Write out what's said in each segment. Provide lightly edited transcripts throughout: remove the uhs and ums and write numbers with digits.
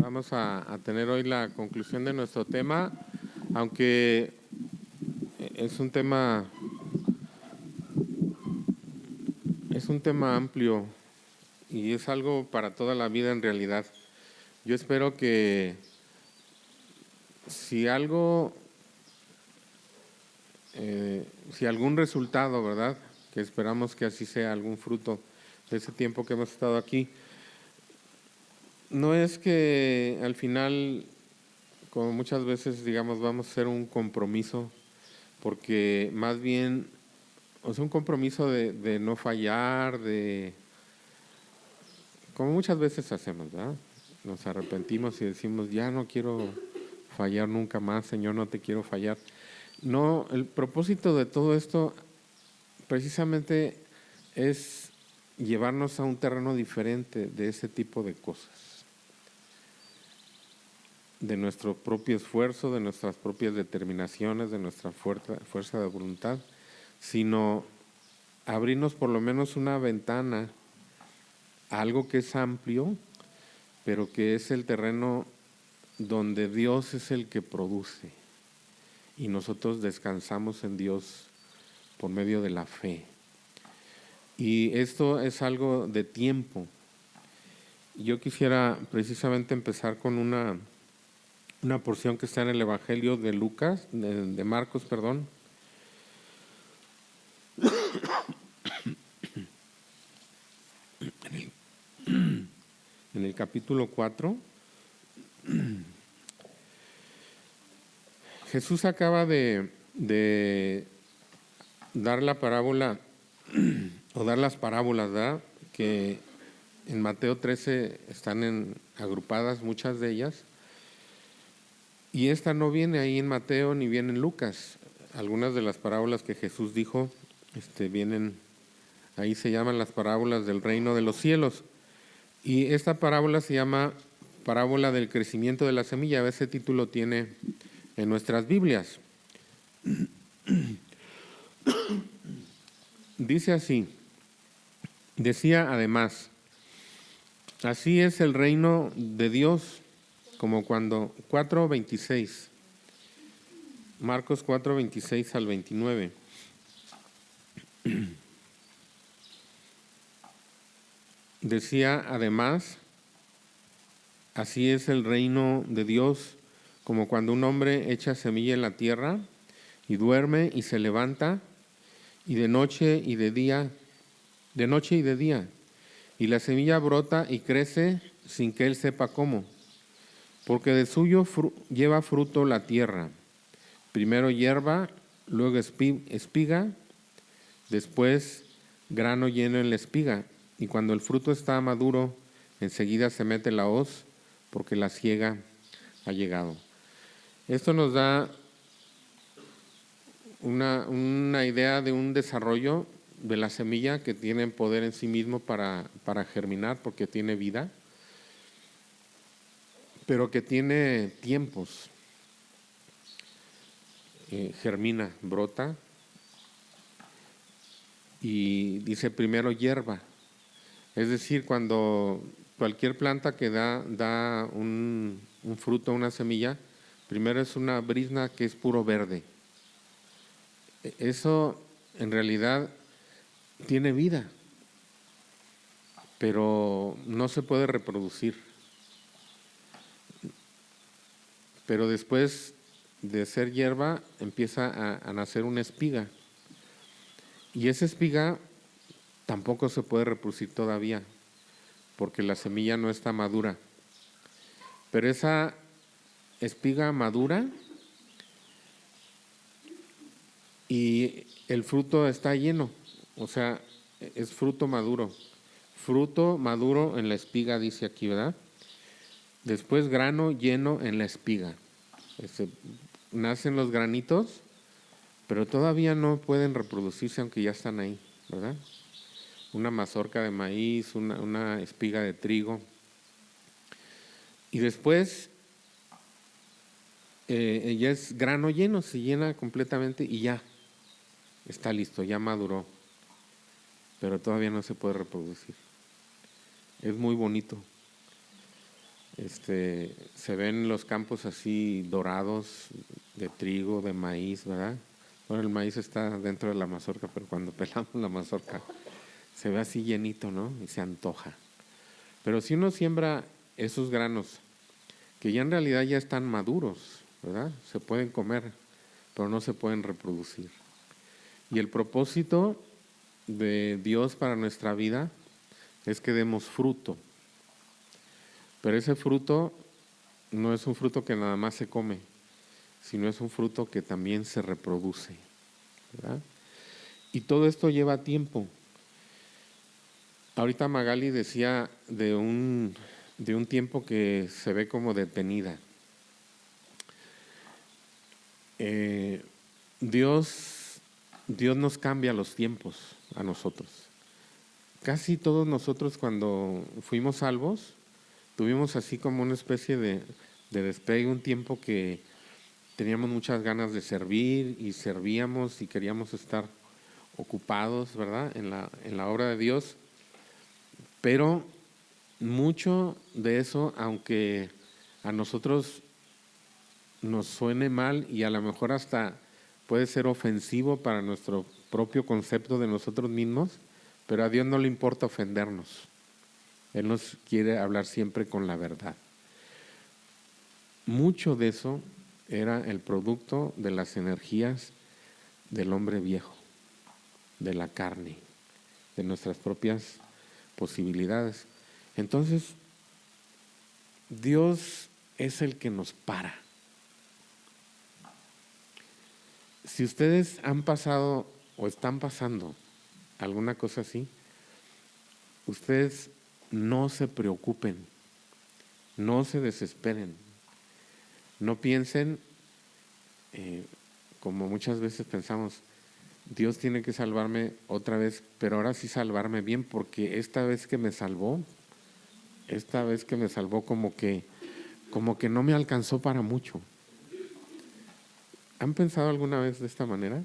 Vamos a tener hoy la conclusión de nuestro tema, aunque es un tema amplio y es algo para toda la vida en realidad. Yo espero que si algún resultado, ¿verdad? Que esperamos que así sea, algún fruto de ese tiempo que hemos estado aquí. No es que al final, como muchas veces, digamos, vamos a hacer un compromiso, porque más bien, o sea, un compromiso de no fallar, como muchas veces hacemos, ¿verdad? Nos arrepentimos y decimos, ya no quiero fallar nunca más, Señor, no te quiero fallar. No, el propósito de todo esto precisamente es llevarnos a un terreno diferente de ese tipo de cosas, de nuestro propio esfuerzo, de nuestras propias determinaciones, de nuestra fuerza de voluntad, sino abrirnos por lo menos una ventana a algo que es amplio, pero que es el terreno donde Dios es el que produce y nosotros descansamos en Dios por medio de la fe. Y esto es algo de tiempo. Yo quisiera precisamente empezar con una porción que está en el Evangelio de Lucas, de Marcos, perdón. En el capítulo 4, Jesús acaba de dar la parábola, o dar las parábolas, ¿verdad? Que en Mateo 13 están agrupadas muchas de ellas. Y esta no viene ahí en Mateo ni viene en Lucas. Algunas de las parábolas que Jesús dijo vienen, ahí se llaman las parábolas del reino de los cielos. Y esta parábola se llama parábola del crecimiento de la semilla. Ese título tiene en nuestras Biblias. Dice así, decía además, así es el reino de Dios, como cuando 4:26, Marcos 4:26 al 29. Decía además, así es el reino de Dios, como cuando un hombre echa semilla en la tierra y duerme y se levanta, y de noche y de día, y la semilla brota y crece sin que él sepa cómo, porque de suyo lleva fruto la tierra, primero hierba, luego espiga, después grano lleno en la espiga, y cuando el fruto está maduro, enseguida se mete la hoz, porque la siega ha llegado. Esto nos da una idea de un desarrollo de la semilla que tiene poder en sí mismo para germinar, porque tiene vida, pero que tiene tiempos. Germina, brota, y dice primero hierba. Es decir, cuando cualquier planta que da un fruto, una semilla, primero es una brizna que es puro verde. Eso en realidad tiene vida, pero no se puede reproducir. Pero después de ser hierba empieza a nacer una espiga. Y esa espiga tampoco se puede reproducir todavía, porque la semilla no está madura. Pero esa espiga madura y el fruto está lleno, o sea, es fruto maduro. Fruto maduro en la espiga, dice aquí, ¿verdad? Después grano lleno en la espiga. Nacen los granitos, pero todavía no pueden reproducirse aunque ya están ahí, ¿verdad? Una mazorca de maíz, una espiga de trigo. Y después ya es grano lleno, se llena completamente y ya está listo, ya maduró. Pero todavía no se puede reproducir. Es muy bonito. Se ven los campos así dorados de trigo, de maíz, ¿verdad? Bueno, el maíz está dentro de la mazorca, pero cuando pelamos la mazorca se ve así llenito, ¿no? Y se antoja. Pero si uno siembra esos granos, que ya en realidad ya están maduros, ¿verdad? Se pueden comer, pero no se pueden reproducir. Y el propósito de Dios para nuestra vida es que demos fruto. Pero ese fruto no es un fruto que nada más se come, sino es un fruto que también se reproduce, ¿verdad? Y todo esto lleva tiempo. Ahorita Magali decía de un tiempo que se ve como detenida. Dios nos cambia los tiempos a nosotros. Casi todos nosotros cuando fuimos salvos, tuvimos así como una especie de despegue, un tiempo que teníamos muchas ganas de servir y servíamos y queríamos estar ocupados, ¿verdad?, en la obra de Dios. Pero mucho de eso, aunque a nosotros nos suene mal y a lo mejor hasta puede ser ofensivo para nuestro propio concepto de nosotros mismos, pero a Dios no le importa ofendernos. Él nos quiere hablar siempre con la verdad. Mucho de eso era el producto de las energías del hombre viejo, de la carne, de nuestras propias posibilidades. Entonces, Dios es el que nos para. Si ustedes han pasado o están pasando alguna cosa así, ustedes no se preocupen, no se desesperen, no piensen, como muchas veces pensamos, Dios tiene que salvarme otra vez, pero ahora sí salvarme bien, porque esta vez que me salvó como que no me alcanzó para mucho. ¿Han pensado alguna vez de esta manera?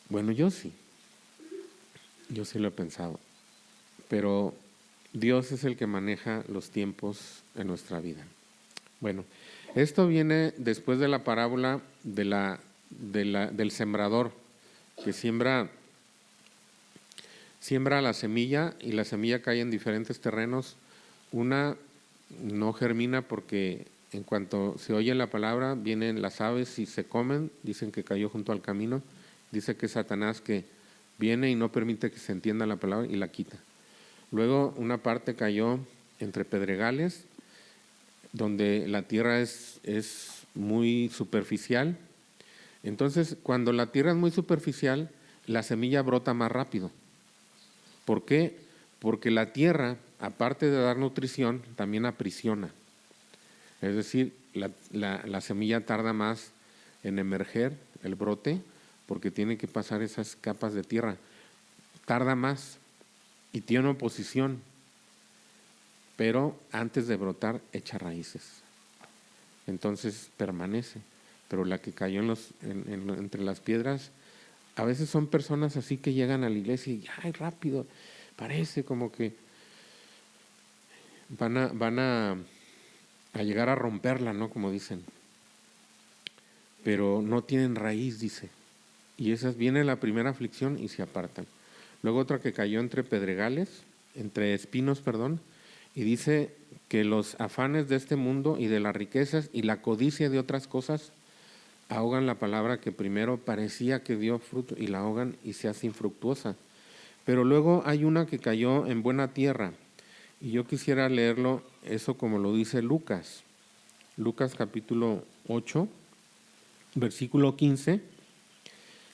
Bueno, yo sí lo he pensado, pero Dios es el que maneja los tiempos en nuestra vida. Bueno, esto viene después de la parábola del sembrador, que siembra la semilla y la semilla cae en diferentes terrenos. Una no germina porque en cuanto se oye la palabra vienen las aves y se comen, dicen que cayó junto al camino, dice que es Satanás que viene y no permite que se entienda la palabra y la quita. Luego una parte cayó entre pedregales, donde la tierra es muy superficial. Entonces, cuando la tierra es muy superficial, la semilla brota más rápido. ¿Por qué? Porque la tierra, aparte de dar nutrición, también aprisiona. Es decir, la semilla tarda más en emerger, el brote, porque tiene que pasar esas capas de tierra. Tarda más y tiene oposición, pero antes de brotar echa raíces. Entonces permanece. Pero la que cayó entre las piedras, a veces son personas así que llegan a la iglesia y ¡ay, rápido! Parece como que van a llegar a romperla, ¿no? Como dicen. Pero no tienen raíz, dice. Y esa viene la primera aflicción y se apartan. Luego otra que cayó entre espinos, y dice que los afanes de este mundo y de las riquezas y la codicia de otras cosas ahogan la palabra que primero parecía que dio fruto y la ahogan y se hace infructuosa. Pero luego hay una que cayó en buena tierra y yo quisiera leerlo, eso como lo dice Lucas capítulo 8, versículo 15,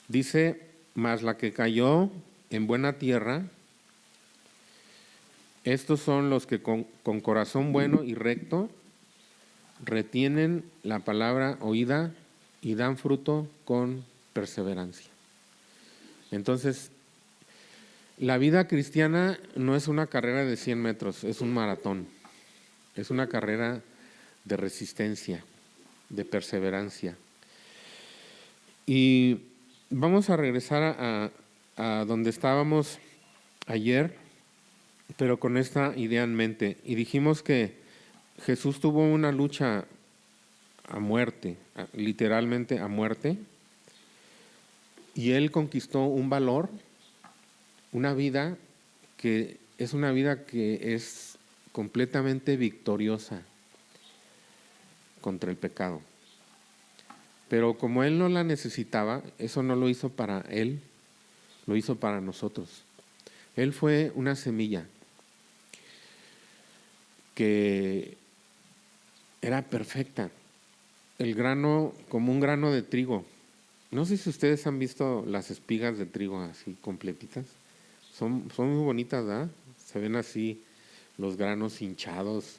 dice: mas la que cayó en buena tierra, estos son los que con corazón bueno y recto retienen la palabra oída y dan fruto con perseverancia. Entonces, la vida cristiana no es una carrera de 100 metros, es un maratón. Es una carrera de resistencia, de perseverancia. Y vamos a regresar a donde estábamos ayer. pero con esta idea en mente. Y dijimos que Jesús tuvo una lucha a muerte, literalmente a muerte, y Él conquistó un valor, una vida que es una vida que es completamente victoriosa contra el pecado. Pero como Él no la necesitaba, eso no lo hizo para Él, lo hizo para nosotros. Él fue una semilla que era perfecta, el grano como un grano de trigo. No sé si ustedes han visto las espigas de trigo así completitas. Son muy bonitas, ¿verdad? Se ven así los granos hinchados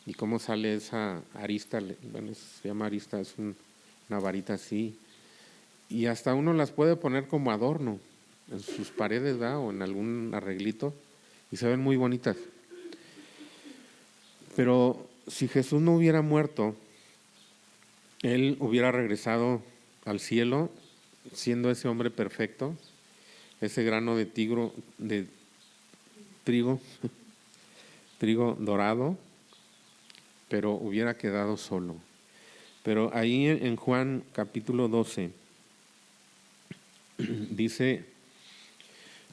y cómo sale esa arista, bueno, se llama arista, es una varita así. Y hasta uno las puede poner como adorno en sus paredes, ¿verdad? O en algún arreglito, y se ven muy bonitas. Pero si Jesús no hubiera muerto, Él hubiera regresado al cielo siendo ese hombre perfecto, ese grano de trigo, trigo dorado, pero hubiera quedado solo. Pero ahí en Juan capítulo 12 dice,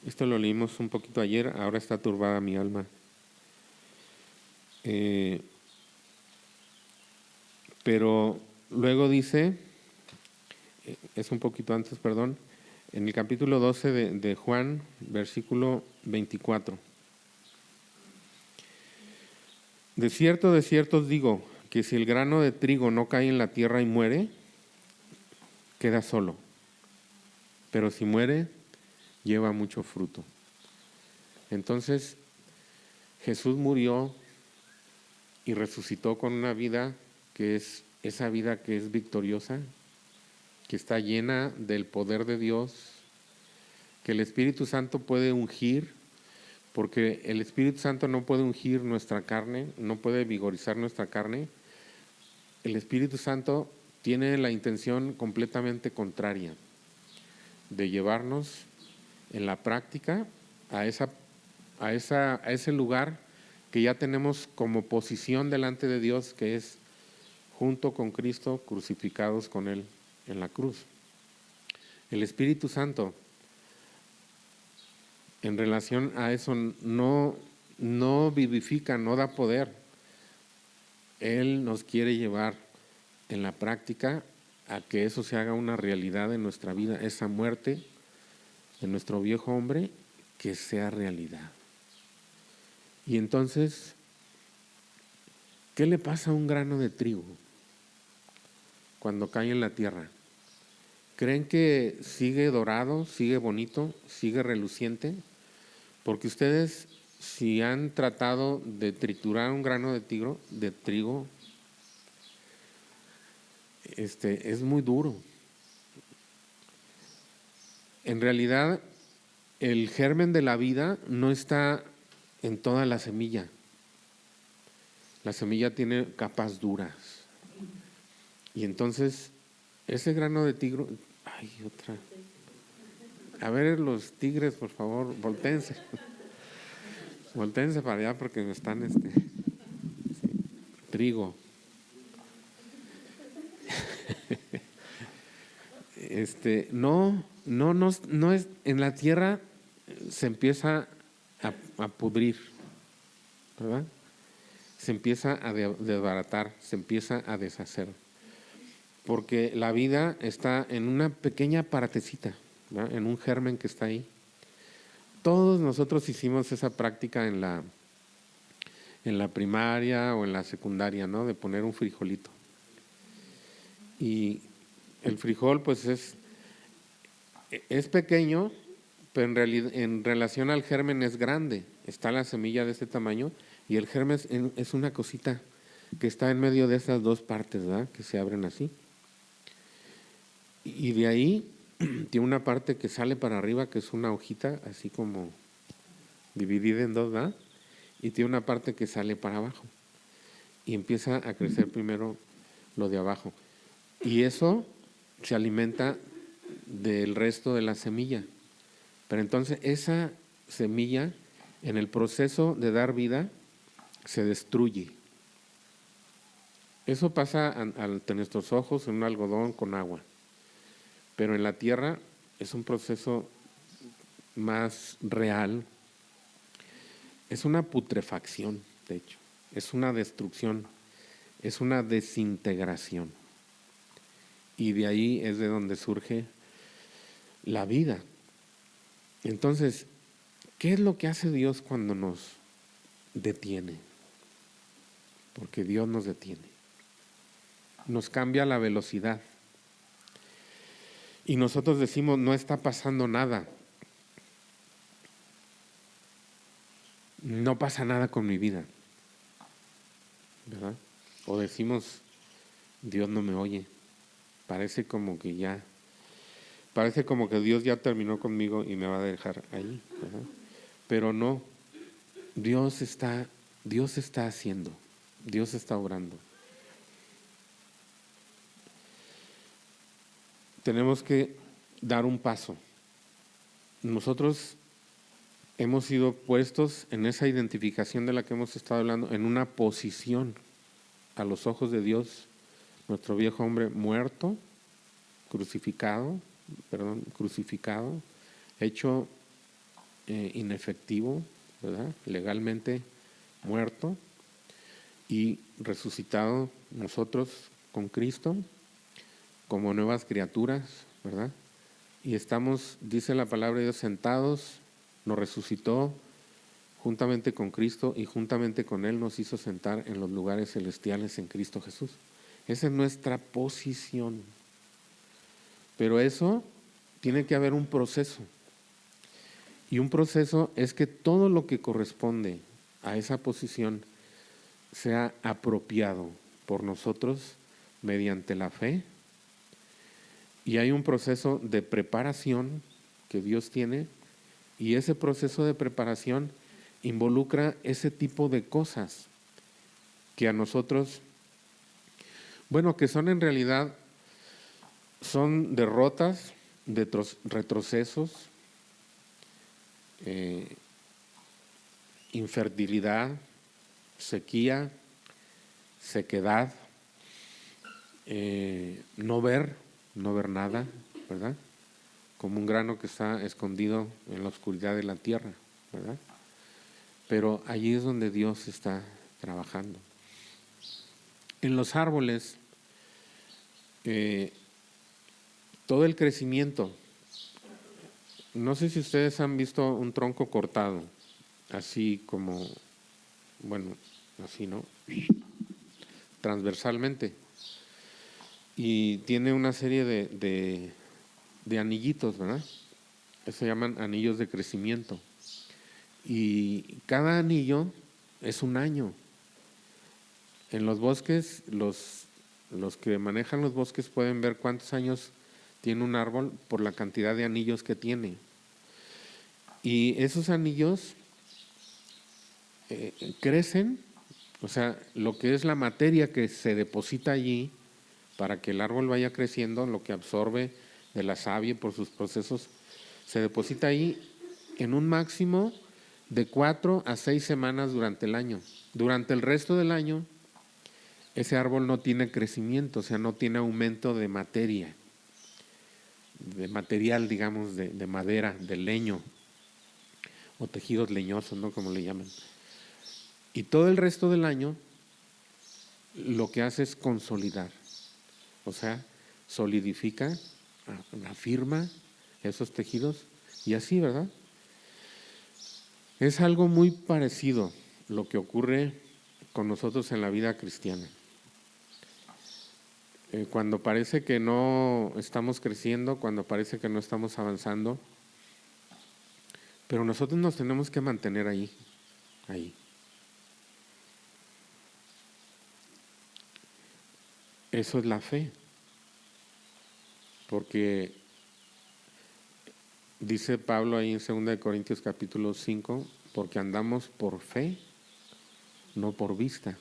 esto lo leímos un poquito ayer, ahora está turbada mi alma. Pero luego dice, es un poquito antes, perdón, en el capítulo 12 de Juan, versículo 24. De cierto os digo, que si el grano de trigo no cae en la tierra y muere, queda solo. Pero si muere, lleva mucho fruto. Entonces, Jesús murió y resucitó con una vida que es esa vida que es victoriosa, que está llena del poder de Dios, que el Espíritu Santo puede ungir, porque el Espíritu Santo no puede ungir nuestra carne, no puede vigorizar nuestra carne. El Espíritu Santo tiene la intención completamente contraria de llevarnos en la práctica a ese lugar que ya tenemos como posición delante de Dios, que es junto con Cristo, crucificados con Él en la cruz. El Espíritu Santo, en relación a eso, no vivifica, no da poder. Él nos quiere llevar en la práctica a que eso se haga una realidad en nuestra vida, esa muerte de nuestro viejo hombre, que sea realidad. Y entonces, ¿qué le pasa a un grano de trigo cuando cae en la tierra? ¿Creen que sigue dorado, sigue bonito, sigue reluciente? Porque ustedes, si han tratado de triturar un grano de trigo, es muy duro. En realidad, el germen de la vida no está en toda la semilla. La semilla tiene capas duras. Y entonces, ese grano de trigo... Ay, otra. A ver, los tigres, por favor, voltéense. Voltéense para allá porque me están... trigo. No es... En la tierra se empieza a pudrir, ¿verdad? Se empieza a desbaratar, se empieza a deshacer. Porque la vida está en una pequeña partecita, ¿verdad? En un germen que está ahí. Todos nosotros hicimos esa práctica en la primaria o en la secundaria, ¿no? De poner un frijolito. Y el frijol, pues es pequeño, pero en relación al germen es grande. Está la semilla de este tamaño y el germen es una cosita que está en medio de esas dos partes, ¿verdad? Que se abren así. Y de ahí tiene una parte que sale para arriba, que es una hojita así como dividida en dos, ¿verdad? Y tiene una parte que sale para abajo. Y empieza a crecer primero lo de abajo. Y eso se alimenta del resto de la semilla. Pero entonces esa semilla En el proceso de dar vida se destruye. Eso pasa ante nuestros ojos en un algodón con agua. Pero en la tierra es un proceso más real. Es una putrefacción, de hecho. Es una destrucción. Es una desintegración. Y de ahí es de donde surge la vida. Entonces, ¿qué es lo que hace Dios cuando nos detiene? Porque Dios nos detiene. Nos cambia la velocidad. Y nosotros decimos, no está pasando nada. No pasa nada con mi vida. ¿Verdad? O decimos, Dios no me oye. Parece como que Dios ya terminó conmigo y me va a dejar ahí. ¿Verdad? Pero no, Dios está haciendo, Dios está obrando. Tenemos que dar un paso. Nosotros hemos sido puestos en esa identificación de la que hemos estado hablando, en una posición a los ojos de Dios, nuestro viejo hombre muerto, crucificado, hecho inefectivo, ¿verdad? Legalmente muerto y resucitado nosotros con Cristo como nuevas criaturas, ¿verdad? Y estamos, dice la palabra de Dios, sentados, nos resucitó juntamente con Cristo y juntamente con Él nos hizo sentar en los lugares celestiales en Cristo Jesús. Esa es nuestra posición. Pero eso tiene que haber un proceso. Y un proceso es que todo lo que corresponde a esa posición sea apropiado por nosotros mediante la fe. Y hay un proceso de preparación que Dios tiene, y ese proceso de preparación involucra ese tipo de cosas que a nosotros, que son en realidad, son derrotas, retrocesos, infertilidad, sequía, sequedad, no ver nada, ¿verdad? Como un grano que está escondido en la oscuridad de la tierra, ¿verdad? Pero allí es donde Dios está trabajando. En los árboles, todo el crecimiento, no sé si ustedes han visto un tronco cortado, así como, así, ¿no? Transversalmente. Y tiene una serie de anillitos, ¿verdad? Se llaman anillos de crecimiento. Y cada anillo es un año. En los bosques, los que manejan los bosques pueden ver cuántos años tiene un árbol por la cantidad de anillos que tiene. Y esos anillos crecen, o sea, lo que es la materia que se deposita allí para que el árbol vaya creciendo, lo que absorbe de la savia por sus procesos, se deposita ahí en un máximo de 4 a 6 semanas durante el año. Durante el resto del año, ese árbol no tiene crecimiento, o sea, no tiene aumento de materia, de material, digamos, de madera, de leño, o tejidos leñosos, ¿no? Como le llaman. Y todo el resto del año, lo que hace es consolidar, o sea, solidifica, afirma esos tejidos, y así, ¿verdad? Es algo muy parecido lo que ocurre con nosotros en la vida cristiana. Cuando parece que no estamos creciendo, cuando parece que no estamos avanzando, pero nosotros nos tenemos que mantener ahí. Eso es la fe, porque dice Pablo ahí en 2 Corintios capítulo 5, porque andamos por fe, no por vista.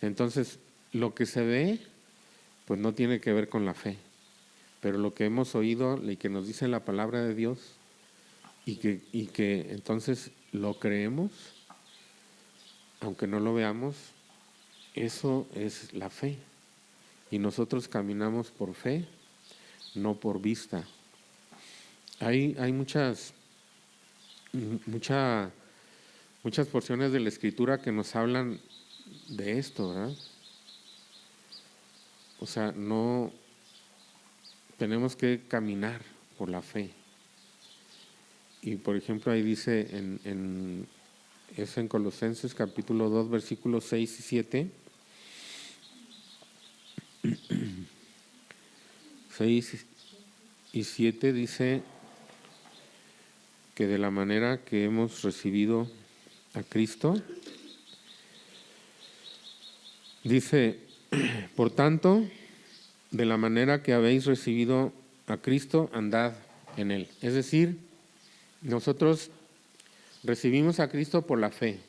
Entonces, lo que se ve, pues no tiene que ver con la fe, pero lo que hemos oído y que nos dice la palabra de Dios, y que entonces lo creemos, aunque no lo veamos, eso es la fe. Y nosotros caminamos por fe, no por vista. Hay muchas porciones de la Escritura que nos hablan de esto, ¿verdad? O sea, no tenemos que caminar por la fe. Y por ejemplo ahí dice es en Colosenses capítulo 2 versículos 6 y 7. 6 y 7 dice que de la manera que hemos recibido a Cristo, dice, por tanto, de la manera que habéis recibido a Cristo, andad en Él. Es decir, nosotros recibimos a Cristo por la fe.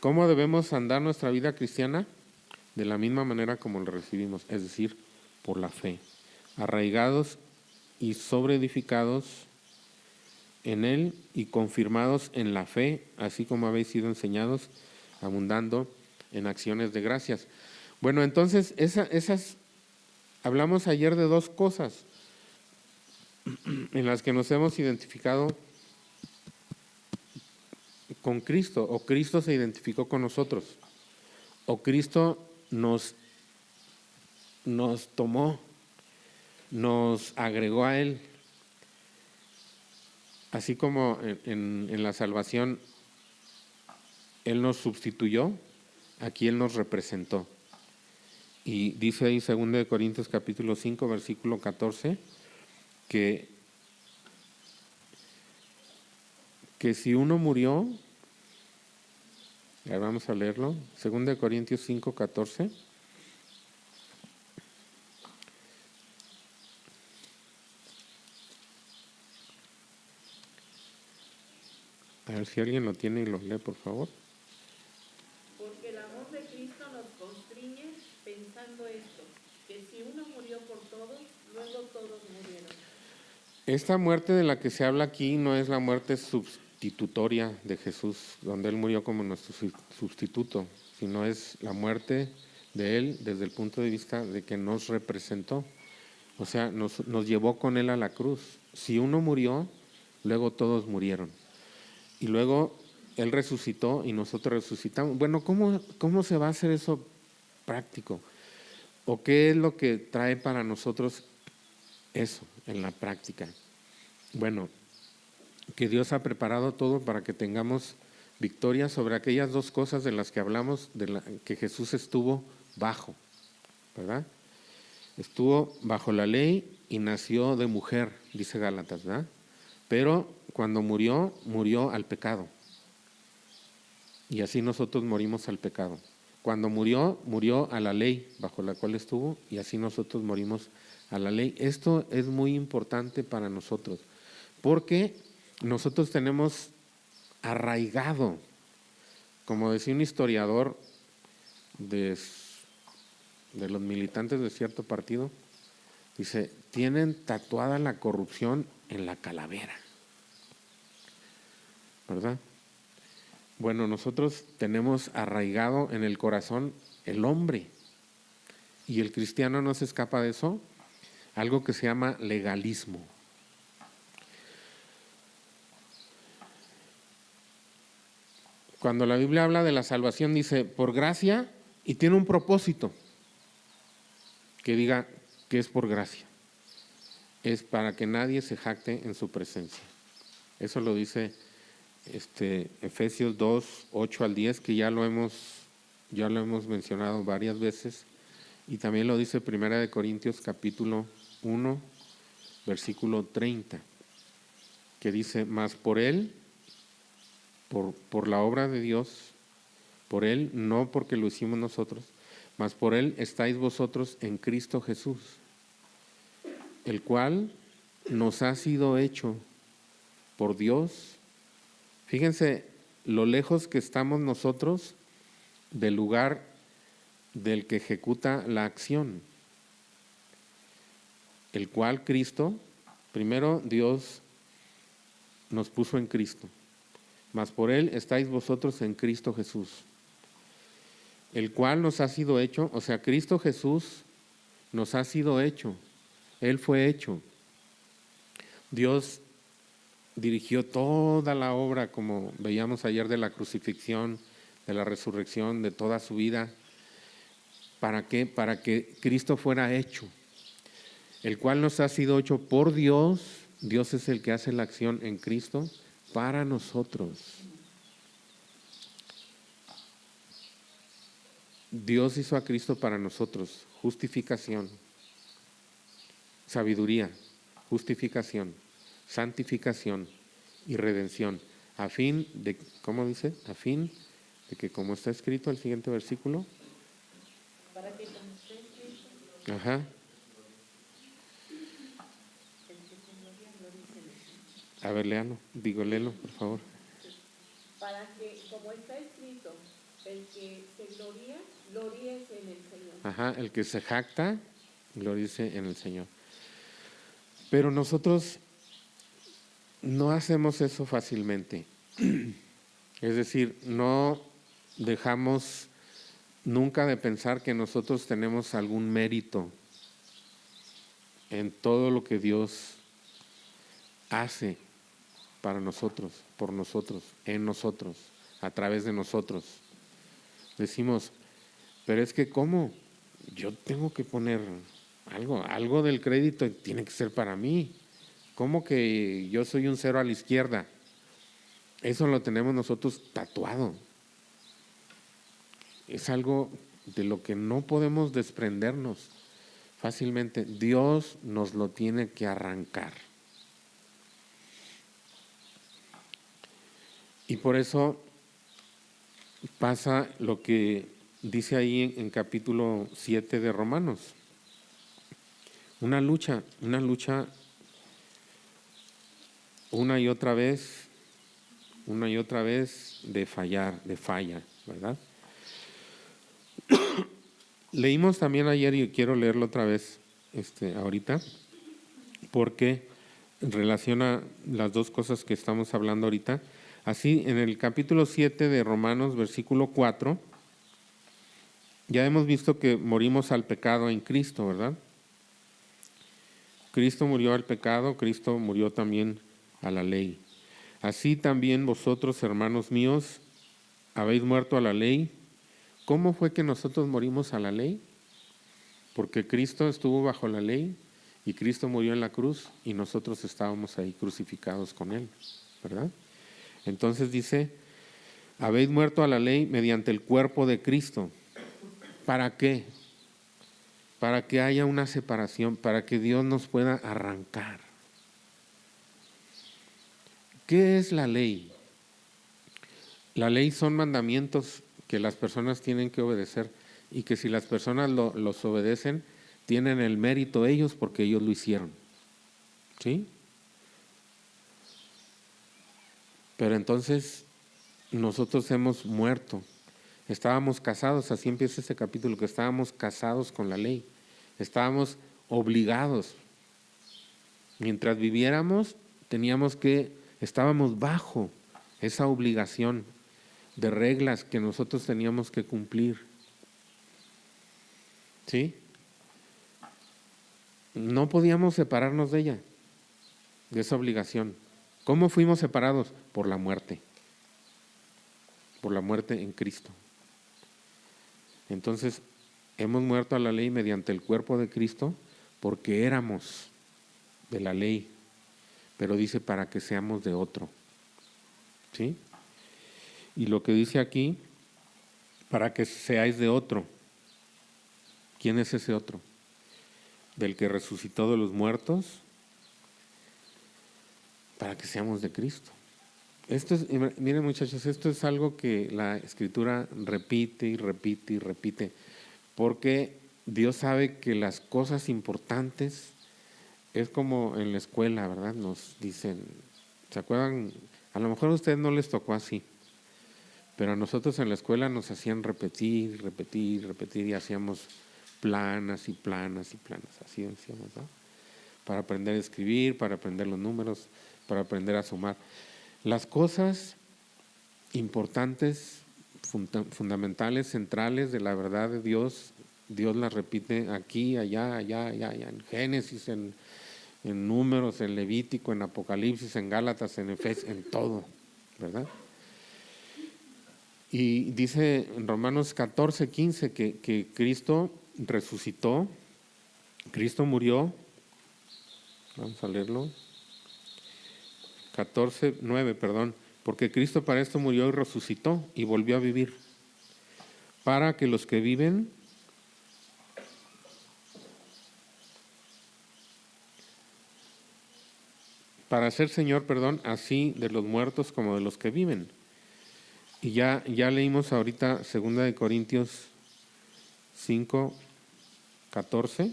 ¿Cómo debemos andar nuestra vida cristiana? De la misma manera como lo recibimos, es decir, por la fe. Arraigados y sobreedificados en Él y confirmados en la fe, así como habéis sido enseñados, abundando en acciones de gracias. Bueno, entonces, hablamos ayer de dos cosas en las que nos hemos identificado con Cristo, o Cristo se identificó con nosotros, o Cristo nos tomó, nos agregó a Él. Así como en la salvación Él nos sustituyó, aquí Él nos representó. Y dice ahí 2 Corintios capítulo 5, versículo 14, que si uno murió, ya vamos a leerlo, 2 Corintios 5, 14. A ver si alguien lo tiene y lo lee, por favor. Porque el amor de Cristo nos constriñe pensando esto, que si uno murió por todos, luego todos murieron. Esta muerte de la que se habla aquí no es la muerte sustitutoria de Jesús, donde Él murió como nuestro sustituto, sino es la muerte de Él desde el punto de vista de que nos representó. O sea, nos llevó con Él a la cruz. Si uno murió, luego todos murieron. Y luego Él resucitó y nosotros resucitamos. Bueno, ¿cómo se va a hacer eso práctico? ¿O qué es lo que trae para nosotros eso en la práctica? Bueno, que Dios ha preparado todo para que tengamos victoria sobre aquellas dos cosas de las que hablamos, que Jesús estuvo bajo, ¿verdad? Estuvo bajo la ley y nació de mujer, dice Gálatas, ¿verdad? Pero cuando murió al pecado. Y así nosotros morimos al pecado. Cuando murió a la ley bajo la cual estuvo, y así nosotros morimos a la ley. Esto es muy importante para nosotros, porque nosotros tenemos arraigado, como decía un historiador de los militantes de cierto partido, dice, tienen tatuada la corrupción en la calavera, ¿verdad? Bueno, nosotros tenemos arraigado en el corazón el hombre, y el cristiano no se escapa de eso, algo que se llama legalismo. Cuando la Biblia habla de la salvación, dice, por gracia, y tiene un propósito, que diga que es por gracia. Es para que nadie se jacte en su presencia. Eso lo dice Efesios 2, 8 al 10, que ya lo hemos mencionado varias veces, y también lo dice 1 Corintios capítulo 1, versículo 30, que dice, mas por Él, por la obra de Dios, por Él, no porque lo hicimos nosotros, mas por Él estáis vosotros en Cristo Jesús, el cual nos ha sido hecho por Dios. Fíjense lo lejos que estamos nosotros del lugar del que ejecuta la acción, el cual Cristo, primero Dios nos puso en Cristo, mas por Él estáis vosotros en Cristo Jesús, el cual nos ha sido hecho, o sea, Cristo Jesús nos ha sido hecho, Él fue hecho. Dios dirigió toda la obra, como veíamos ayer, de la crucifixión, de la resurrección, de toda su vida. ¿Para qué? Para que Cristo fuera hecho, el cual nos ha sido hecho por Dios. Dios es el que hace la acción en Cristo para nosotros. Dios hizo a Cristo para nosotros, justificación, sabiduría, justificación, santificación y redención, a fin de, ¿cómo dice? A fin de que, como está escrito el siguiente versículo, Para que como esté escrito, ajá, el que se gloria, gloríese en el Señor. a ver, léelo, por favor. Para que, como está escrito, el que se gloría, gloríese en el Señor. Ajá, el que se jacta, gloríese en el Señor. Pero nosotros no hacemos eso fácilmente. Es decir, no dejamos nunca de pensar que nosotros tenemos algún mérito en todo lo que Dios hace para nosotros, por nosotros, en nosotros, a través de nosotros. Decimos, pero es que ¿cómo? Yo tengo que poner algo del crédito tiene que ser para mí. ¿Cómo que yo soy un 0 a la izquierda? Eso lo tenemos nosotros tatuado. Es algo de lo que no podemos desprendernos fácilmente. Dios nos lo tiene que arrancar. Y por eso pasa lo que dice ahí en capítulo 7 de Romanos. Una lucha una y otra vez de falla, ¿verdad? Leímos también ayer y quiero leerlo otra vez ahorita, porque relaciona las dos cosas que estamos hablando ahorita. Así, en el capítulo 7 de Romanos, versículo 4, ya hemos visto que morimos al pecado en Cristo, ¿verdad? Cristo murió al pecado, Cristo murió también a la ley. Así también vosotros, hermanos míos, habéis muerto a la ley. ¿Cómo fue que nosotros morimos a la ley? Porque Cristo estuvo bajo la ley y Cristo murió en la cruz y nosotros estábamos ahí crucificados con Él, ¿verdad? Entonces dice, habéis muerto a la ley mediante el cuerpo de Cristo. ¿Para qué? Para que haya una separación, para que Dios nos pueda arrancar. ¿Qué es la ley? La ley son mandamientos que las personas tienen que obedecer y que si las personas los obedecen, tienen el mérito ellos porque ellos lo hicieron. ¿Sí? Pero entonces nosotros hemos muerto. Estábamos casados, así empieza este capítulo, que estábamos casados con la ley. Estábamos obligados. Mientras viviéramos, estábamos bajo esa obligación de reglas que nosotros teníamos que cumplir. ¿Sí? No podíamos separarnos de ella, de esa obligación. ¿Cómo fuimos separados? Por la muerte en Cristo. Entonces, hemos muerto a la ley mediante el cuerpo de Cristo porque éramos de la ley, pero dice para que seamos de otro. ¿Sí? Y lo que dice aquí, para que seáis de otro. ¿Quién es ese otro? Del que resucitó de los muertos, para que seamos de Cristo. Miren muchachos, esto es algo que la Escritura repite y repite y repite, porque Dios sabe que las cosas importantes es como en la escuela, ¿verdad? Nos dicen, ¿se acuerdan? A lo mejor a ustedes no les tocó así, pero a nosotros en la escuela nos hacían repetir y hacíamos planas y planas y planas, así decíamos, ¿no? Para aprender a escribir, para aprender los números, para aprender a sumar. Las cosas importantes, fundamentales, centrales de la verdad de Dios. Dios las repite aquí, allá, en Génesis, en Números, en Levítico, en Apocalipsis, en Gálatas, en Efesios, en todo, ¿verdad? Y dice en Romanos 14:15 que Cristo resucitó, Cristo murió. Vamos a leerlo. 14:9, perdón. Porque Cristo para esto murió y resucitó y volvió a vivir, para que los que viven para ser Señor, así de los muertos como de los que viven. Y ya leímos ahorita 2 Corintios 5:14,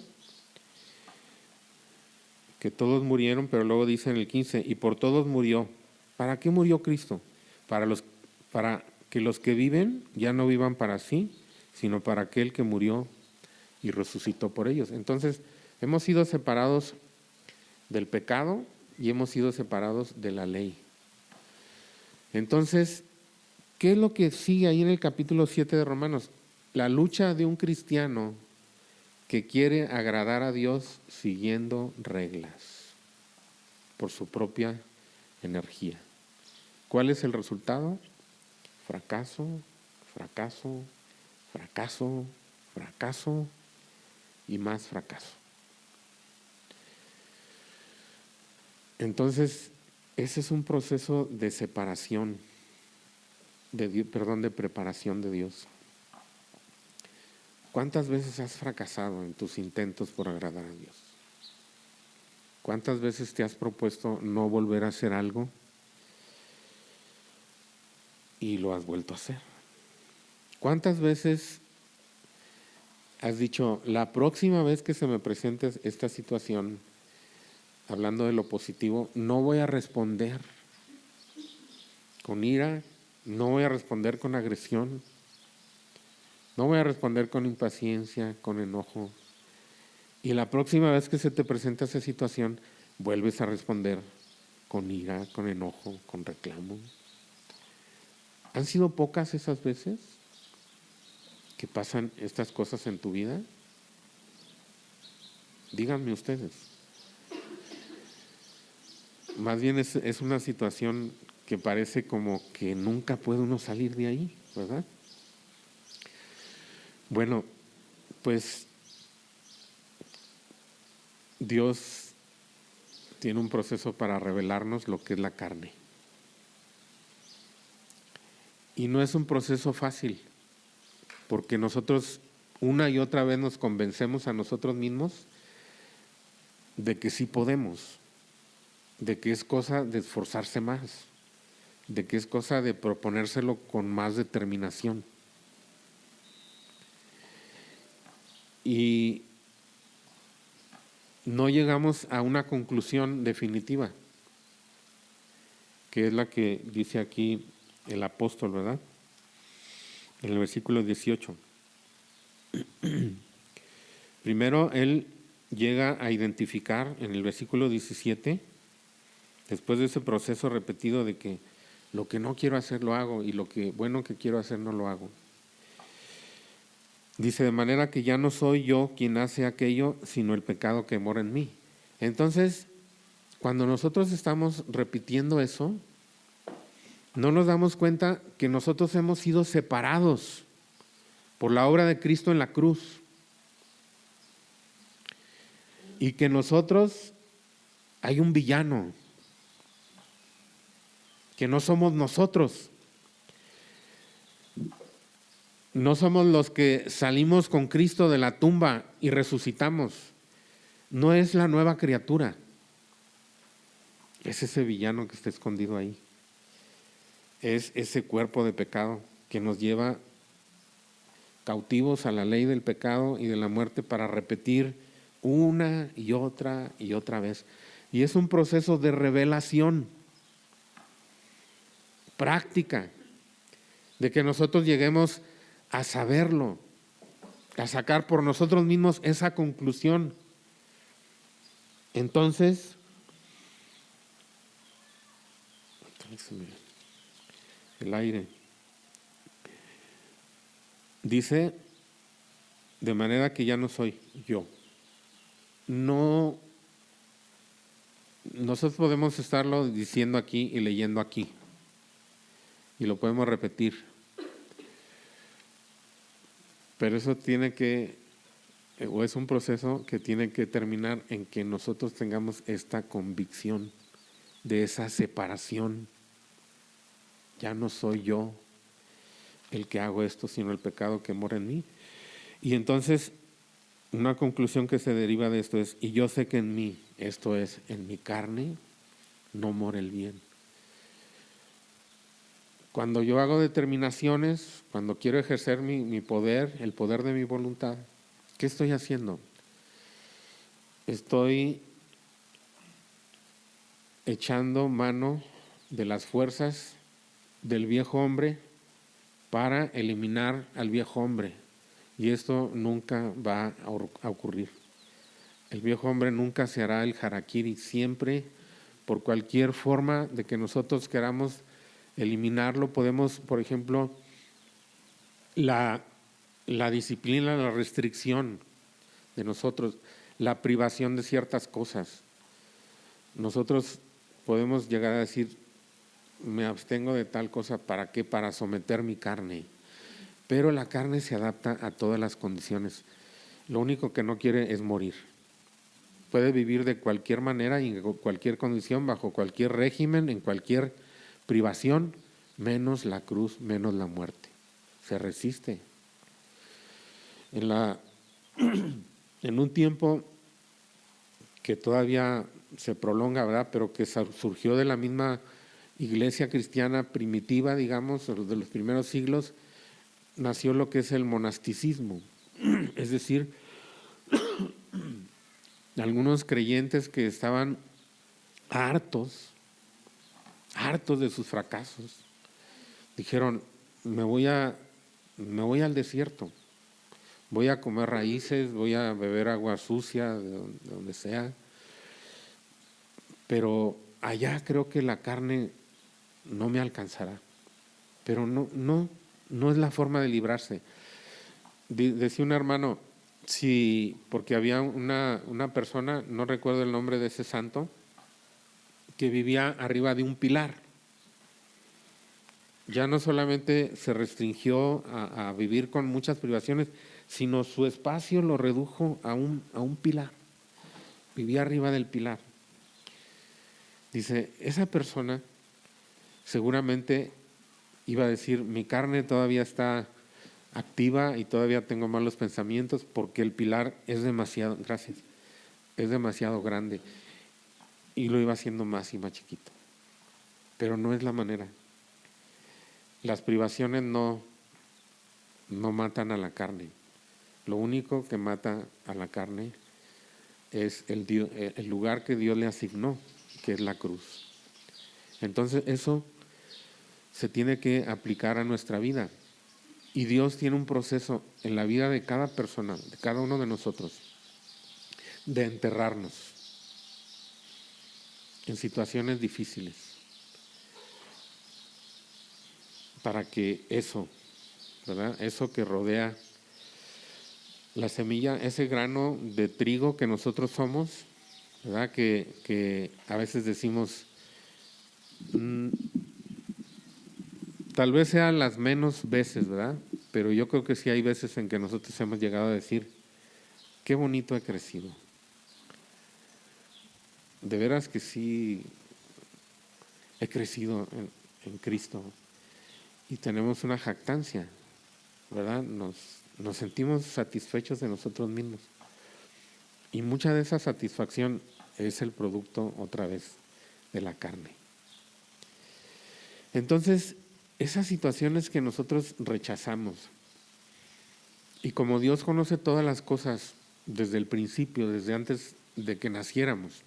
que todos murieron, pero luego dice en el 15, y por todos murió. ¿Para qué murió Cristo? Para que los que viven ya no vivan para sí, sino para aquel que murió y resucitó por ellos. Entonces, hemos sido separados del pecado y hemos sido separados de la ley. Entonces, ¿qué es lo que sigue ahí en el capítulo 7 de Romanos? La lucha de un cristiano que quiere agradar a Dios siguiendo reglas por su propia energía. ¿Cuál es el resultado? Fracaso, fracaso, fracaso, fracaso y más fracaso. Entonces, ese es un proceso de separación, de preparación de Dios. ¿Cuántas veces has fracasado en tus intentos por agradar a Dios? ¿Cuántas veces te has propuesto no volver a hacer algo y lo has vuelto a hacer? ¿Cuántas veces has dicho, la próxima vez que se me presente esta situación, hablando de lo positivo, no voy a responder con ira, no voy a responder con agresión, no voy a responder con impaciencia, con enojo? Y la próxima vez que se te presenta esa situación, vuelves a responder con ira, con enojo, con reclamo. ¿Han sido pocas esas veces que pasan estas cosas en tu vida? Díganme ustedes. Más bien es una situación que parece como que nunca puede uno salir de ahí, ¿verdad? Bueno, pues Dios tiene un proceso para revelarnos lo que es la carne. Y no es un proceso fácil, porque nosotros una y otra vez nos convencemos a nosotros mismos de que sí podemos, de que es cosa de esforzarse más, de que es cosa de proponérselo con más determinación. Y no llegamos a una conclusión definitiva, que es la que dice aquí el apóstol, ¿verdad? En el versículo 18. Primero él llega a identificar en el versículo 17, después de ese proceso repetido de que lo que no quiero hacer lo hago y lo que bueno que quiero hacer no lo hago. Dice, de manera que ya no soy yo quien hace aquello, sino el pecado que mora en mí. Entonces, cuando nosotros estamos repitiendo eso, no nos damos cuenta que nosotros hemos sido separados por la obra de Cristo en la cruz. Y que nosotros hay un villano, que no somos nosotros. No somos los que salimos con Cristo de la tumba y resucitamos. No es la nueva criatura. Es ese villano que está escondido ahí. Es ese cuerpo de pecado que nos lleva cautivos a la ley del pecado y de la muerte para repetir una y otra vez. Y es un proceso de revelación práctica, de que nosotros lleguemos a saberlo, a sacar por nosotros mismos esa conclusión. Entonces, el aire. Dice, de manera que ya no soy yo. No, nosotros podemos estarlo diciendo aquí y leyendo aquí, y lo podemos repetir, pero eso tiene que, o es un proceso que tiene que terminar en que nosotros tengamos esta convicción de esa separación. Ya no soy yo el que hago esto, sino el pecado que mora en mí. Y entonces, una conclusión que se deriva de esto es, y yo sé que en mí, esto es, en mi carne, no mora el bien. Cuando yo hago determinaciones, cuando quiero ejercer mi poder, el poder de mi voluntad, ¿qué estoy haciendo? Estoy echando mano de las fuerzas del viejo hombre para eliminar al viejo hombre. Y esto nunca va a ocurrir. El viejo hombre nunca se hará el harakiri, siempre, por cualquier forma de que nosotros queramos eliminarlo, podemos, por ejemplo, la disciplina, la restricción de nosotros, la privación de ciertas cosas. Nosotros podemos llegar a decir, me abstengo de tal cosa, ¿para qué? Para someter mi carne. Pero la carne se adapta a todas las condiciones. Lo único que no quiere es morir. Puede vivir de cualquier manera y en cualquier condición, bajo cualquier régimen, en cualquier privación, menos la cruz, menos la muerte. Se resiste. En un tiempo que todavía se prolonga, ¿verdad?, pero que surgió de la misma iglesia cristiana primitiva, digamos, de los primeros siglos, nació lo que es el monasticismo. Es decir, algunos creyentes que estaban hartos de sus fracasos, dijeron, me voy al desierto, voy a comer raíces, voy a beber agua sucia de donde sea, pero allá creo que la carne no me alcanzará. Pero no es la forma de librarse. Decía un hermano, porque había una persona, no recuerdo el nombre de ese santo, que vivía arriba de un pilar. Ya no solamente se restringió a vivir con muchas privaciones, sino su espacio lo redujo a un pilar. Vivía arriba del pilar. Dice, esa persona seguramente iba a decir, mi carne todavía está activa y todavía tengo malos pensamientos porque el pilar es demasiado grande, y lo iba haciendo más y más chiquito. Pero no es la manera. Las privaciones no matan a la carne. Lo único que mata a la carne es el lugar que Dios le asignó, que es la cruz. Entonces eso se tiene que aplicar a nuestra vida. Y Dios tiene un proceso en la vida de cada persona, de cada uno de nosotros, de enterrarnos en situaciones difíciles, para que eso, ¿verdad?, eso que rodea la semilla, ese grano de trigo que nosotros somos, ¿verdad?, que a veces decimos, tal vez sean las menos veces, ¿verdad?, pero yo creo que sí hay veces en que nosotros hemos llegado a decir, qué bonito he crecido. De veras que sí he crecido en Cristo, y tenemos una jactancia, ¿verdad? Nos sentimos satisfechos de nosotros mismos. Y mucha de esa satisfacción es el producto, otra vez, de la carne. Entonces, esas situaciones que nosotros rechazamos, y como Dios conoce todas las cosas desde el principio, desde antes de que naciéramos,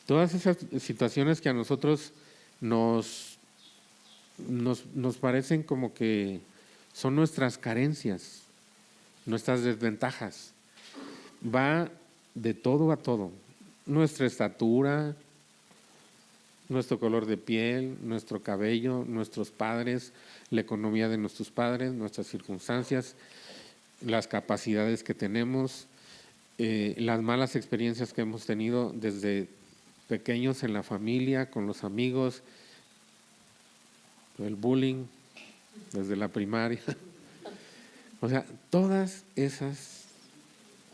todas esas situaciones que a nosotros nos parecen como que son nuestras carencias, nuestras desventajas, va de todo a todo. Nuestra estatura, nuestro color de piel, nuestro cabello, nuestros padres, la economía de nuestros padres, nuestras circunstancias, las capacidades que tenemos, las malas experiencias que hemos tenido desde pequeños en la familia, con los amigos, el bullying desde la primaria. O sea, todas esas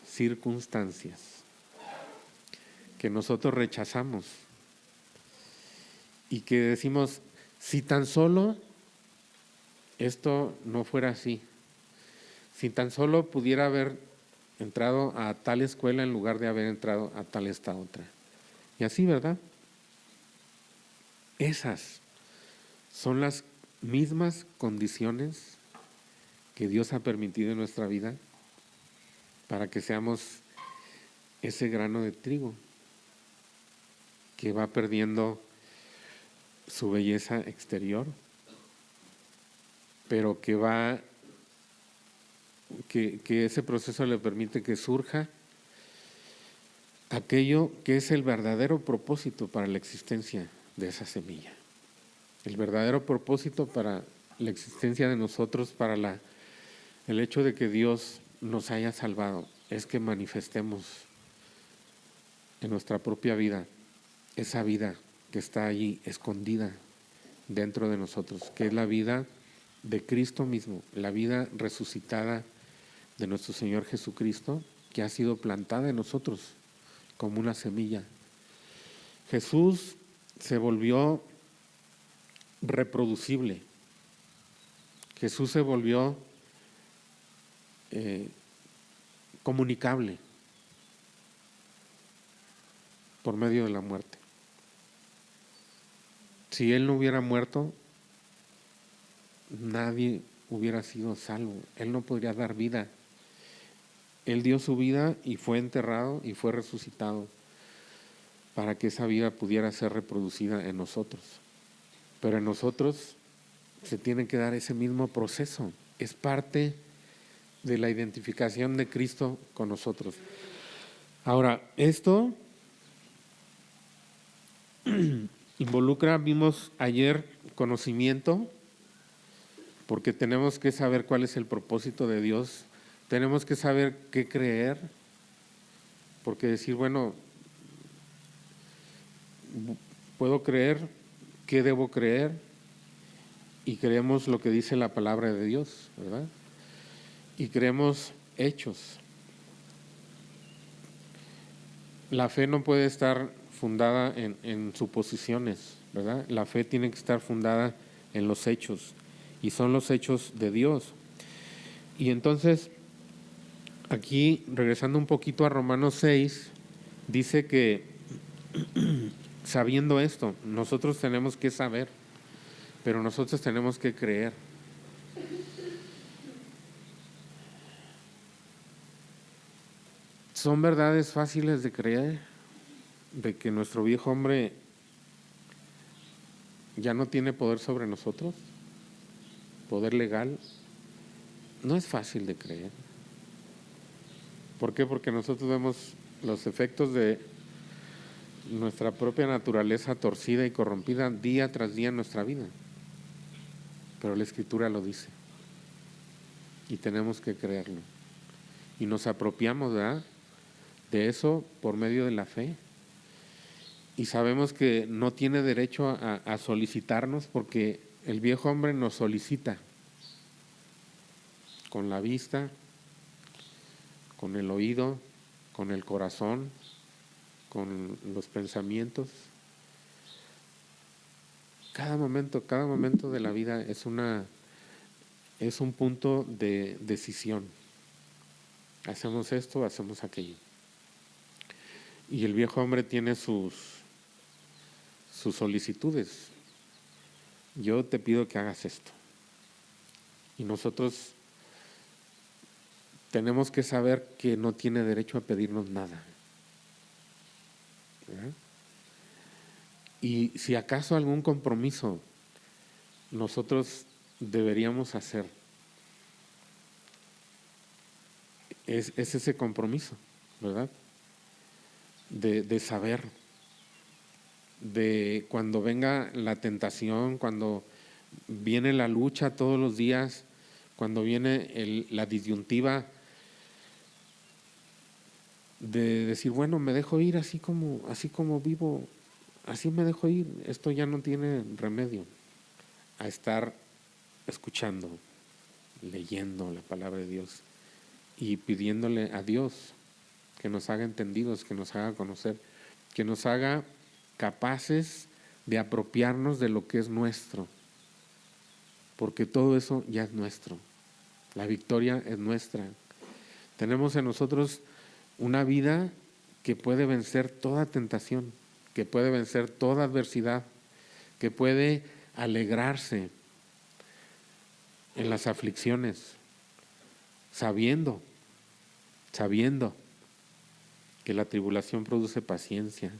circunstancias que nosotros rechazamos y que decimos, si tan solo esto no fuera así, si tan solo pudiera haber entrado a tal escuela en lugar de haber entrado a tal esta otra. Y así, ¿verdad? Esas son las mismas condiciones que Dios ha permitido en nuestra vida para que seamos ese grano de trigo que va perdiendo su belleza exterior, pero que ese proceso le permite que surja aquello que es el verdadero propósito para la existencia de esa semilla. El verdadero propósito para la existencia de nosotros, para el hecho de que Dios nos haya salvado, es que manifestemos en nuestra propia vida esa vida que está allí escondida dentro de nosotros, que es la vida de Cristo mismo, la vida resucitada de nuestro Señor Jesucristo, que ha sido plantada en nosotros como una semilla. Jesús se volvió reproducible. Jesús se volvió comunicable por medio de la muerte. Si Él no hubiera muerto, nadie hubiera sido salvo. Él no podría dar vida. Él dio su vida y fue enterrado y fue resucitado para que esa vida pudiera ser reproducida en nosotros. Pero en nosotros se tiene que dar ese mismo proceso. Es parte de la identificación de Cristo con nosotros. Ahora, esto involucra, vimos ayer, conocimiento, porque tenemos que saber cuál es el propósito de Dios. Tenemos que saber qué creer, porque decir, bueno, puedo creer, ¿qué debo creer? Y creemos lo que dice la palabra de Dios, ¿verdad? Y creemos hechos. La fe no puede estar fundada en suposiciones, ¿verdad? La fe tiene que estar fundada en los hechos, y son los hechos de Dios. Y entonces, aquí, regresando un poquito a Romanos 6, dice que sabiendo esto, nosotros tenemos que saber, pero nosotros tenemos que creer. ¿Son verdades fáciles de creer? ¿De que nuestro viejo hombre ya no tiene poder sobre nosotros? ¿Poder legal? No es fácil de creer. ¿Por qué? Porque nosotros vemos los efectos de nuestra propia naturaleza torcida y corrompida día tras día en nuestra vida. Pero la Escritura lo dice. Y tenemos que creerlo. Y nos apropiamos, ¿verdad?, de eso por medio de la fe. Y sabemos que no tiene derecho a solicitarnos, porque el viejo hombre nos solicita con la vista, con el oído, con el corazón, con los pensamientos. Cada momento de la vida es un punto de decisión. Hacemos esto, hacemos aquello. Y el viejo hombre tiene sus solicitudes. Yo te pido que hagas esto. Y nosotros tenemos que saber que no tiene derecho a pedirnos nada. ¿verdad? Y si acaso algún compromiso nosotros deberíamos hacer, es ese compromiso, ¿verdad? De saber, de cuando venga la tentación, cuando viene la lucha todos los días, cuando viene la disyuntiva de decir, bueno, me dejo ir así como vivo, así me dejo ir, esto ya no tiene remedio, a estar escuchando, leyendo la palabra de Dios y pidiéndole a Dios que nos haga entendidos, que nos haga conocer, que nos haga capaces de apropiarnos de lo que es nuestro, porque todo eso ya es nuestro, la victoria es nuestra. Tenemos en nosotros una vida que puede vencer toda tentación, que puede vencer toda adversidad, que puede alegrarse en las aflicciones, sabiendo que la tribulación produce paciencia,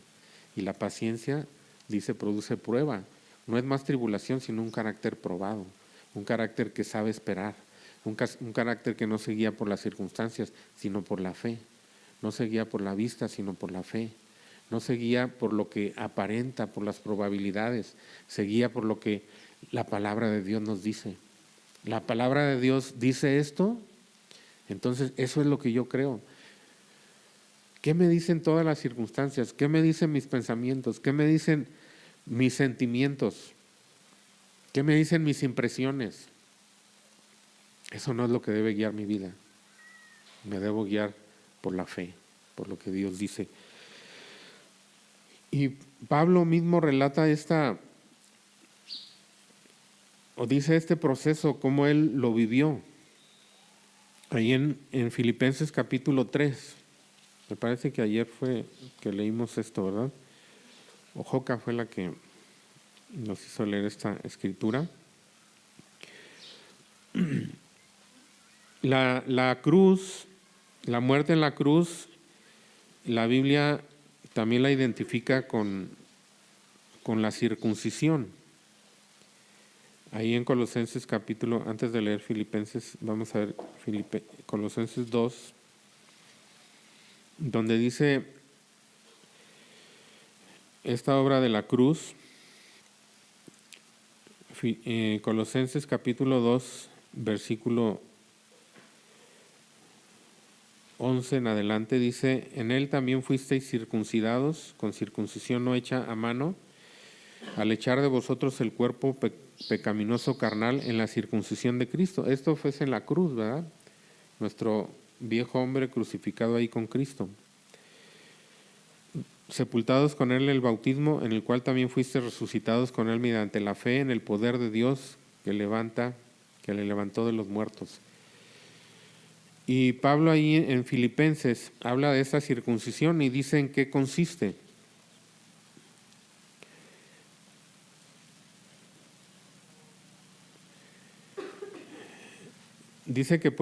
y la paciencia, dice, produce prueba. No es más tribulación, sino un carácter probado, un carácter que sabe esperar, un carácter que no se guía por las circunstancias, sino por la fe. No se guía por la vista, sino por la fe. No se guía por lo que aparenta, por las probabilidades, se guía por lo que la palabra de Dios nos dice. La palabra de Dios dice esto, entonces eso es lo que yo creo. ¿Qué me dicen todas las circunstancias? ¿Qué me dicen mis pensamientos? ¿Qué me dicen mis sentimientos? ¿Qué me dicen mis impresiones? Eso no es lo que debe guiar mi vida. Me debo guiar por la fe, por lo que Dios dice. Y Pablo mismo relata dice este proceso, cómo él lo vivió. Ahí en Filipenses capítulo 3. Me parece que ayer fue que leímos esto, ¿verdad? Ojoca fue la que nos hizo leer esta escritura. La cruz, la muerte en la cruz, la Biblia también la identifica con la circuncisión. Ahí en Colosenses capítulo, antes de leer Filipenses, vamos a ver Colosenses 2, donde dice esta obra de la cruz. Colosenses capítulo 2, versículo 11 en adelante dice: en él también fuisteis circuncidados con circuncisión no hecha a mano, al echar de vosotros el cuerpo pecaminoso carnal en la circuncisión de Cristo. Esto fue en la cruz, ¿verdad? Nuestro viejo hombre crucificado ahí con Cristo. Sepultados con él en el bautismo, en el cual también fuiste resucitados con él mediante la fe en el poder de Dios que le levantó de los muertos. Y Pablo ahí en Filipenses habla de esta circuncisión y dice en qué consiste. Dice que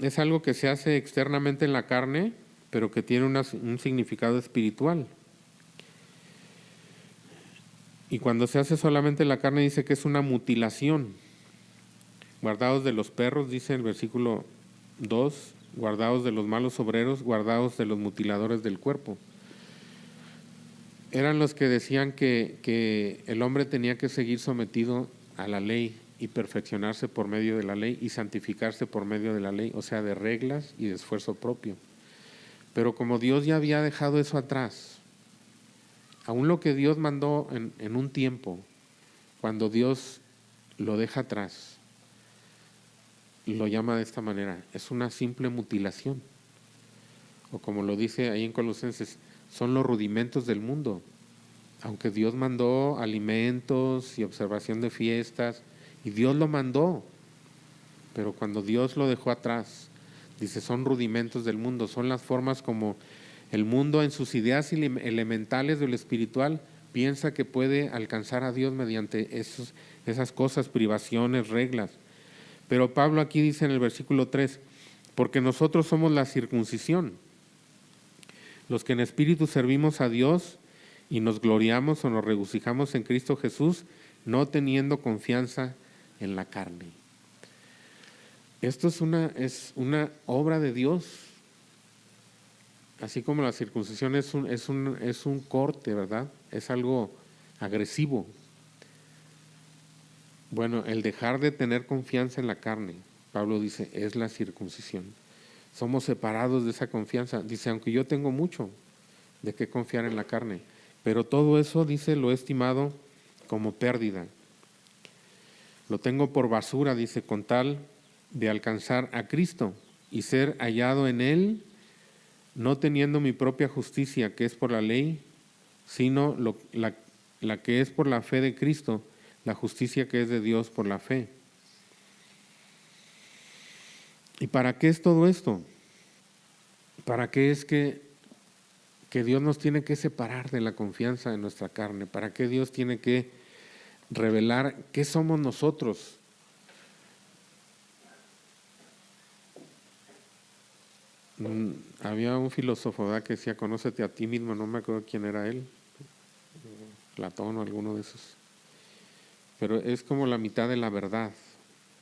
es algo que se hace externamente en la carne, pero que tiene un significado espiritual. Y cuando se hace solamente en la carne, dice que es una mutilación. Guardaos de los perros, dice el versículo 2, guardaos de los malos obreros, guardaos de los mutiladores del cuerpo. Eran los que decían que el hombre tenía que seguir sometido a la ley y perfeccionarse por medio de la ley y santificarse por medio de la ley, o sea, de reglas y de esfuerzo propio. Pero como Dios ya había dejado eso atrás, aún lo que Dios mandó en un tiempo, cuando Dios lo deja atrás, lo llama de esta manera: es una simple mutilación. O como lo dice ahí en Colosenses, son los rudimentos del mundo. Aunque Dios mandó alimentos y observación de fiestas, y Dios lo mandó, pero cuando Dios lo dejó atrás, dice, son rudimentos del mundo, son las formas como el mundo en sus ideas elementales de lo espiritual piensa que puede alcanzar a Dios mediante esas cosas, privaciones, reglas. Pero Pablo aquí dice en el versículo 3, porque nosotros somos la circuncisión, los que en espíritu servimos a Dios y nos gloriamos o nos regocijamos en Cristo Jesús, no teniendo confianza en la carne. Esto es una obra de Dios. así como la circuncisión es un corte, ¿verdad? Es algo agresivo. Bueno, el dejar de tener confianza en la carne, Pablo dice, es la circuncisión. Somos separados de esa confianza. Dice, aunque yo tengo mucho de qué confiar en la carne, pero todo eso, dice, lo he estimado como pérdida. Lo tengo por basura, dice, con tal de alcanzar a Cristo y ser hallado en Él, no teniendo mi propia justicia, que es por la ley, sino la que es por la fe de Cristo, la justicia que es de Dios por la fe. ¿Y para qué es todo esto? ¿Para qué es que Dios nos tiene que separar de la confianza en nuestra carne? ¿Para qué Dios tiene que revelar qué somos nosotros? Había un filósofo, ¿verdad?, que decía, conócete a ti mismo, no me acuerdo quién era él, Platón o alguno de esos. Pero es como la mitad de la verdad.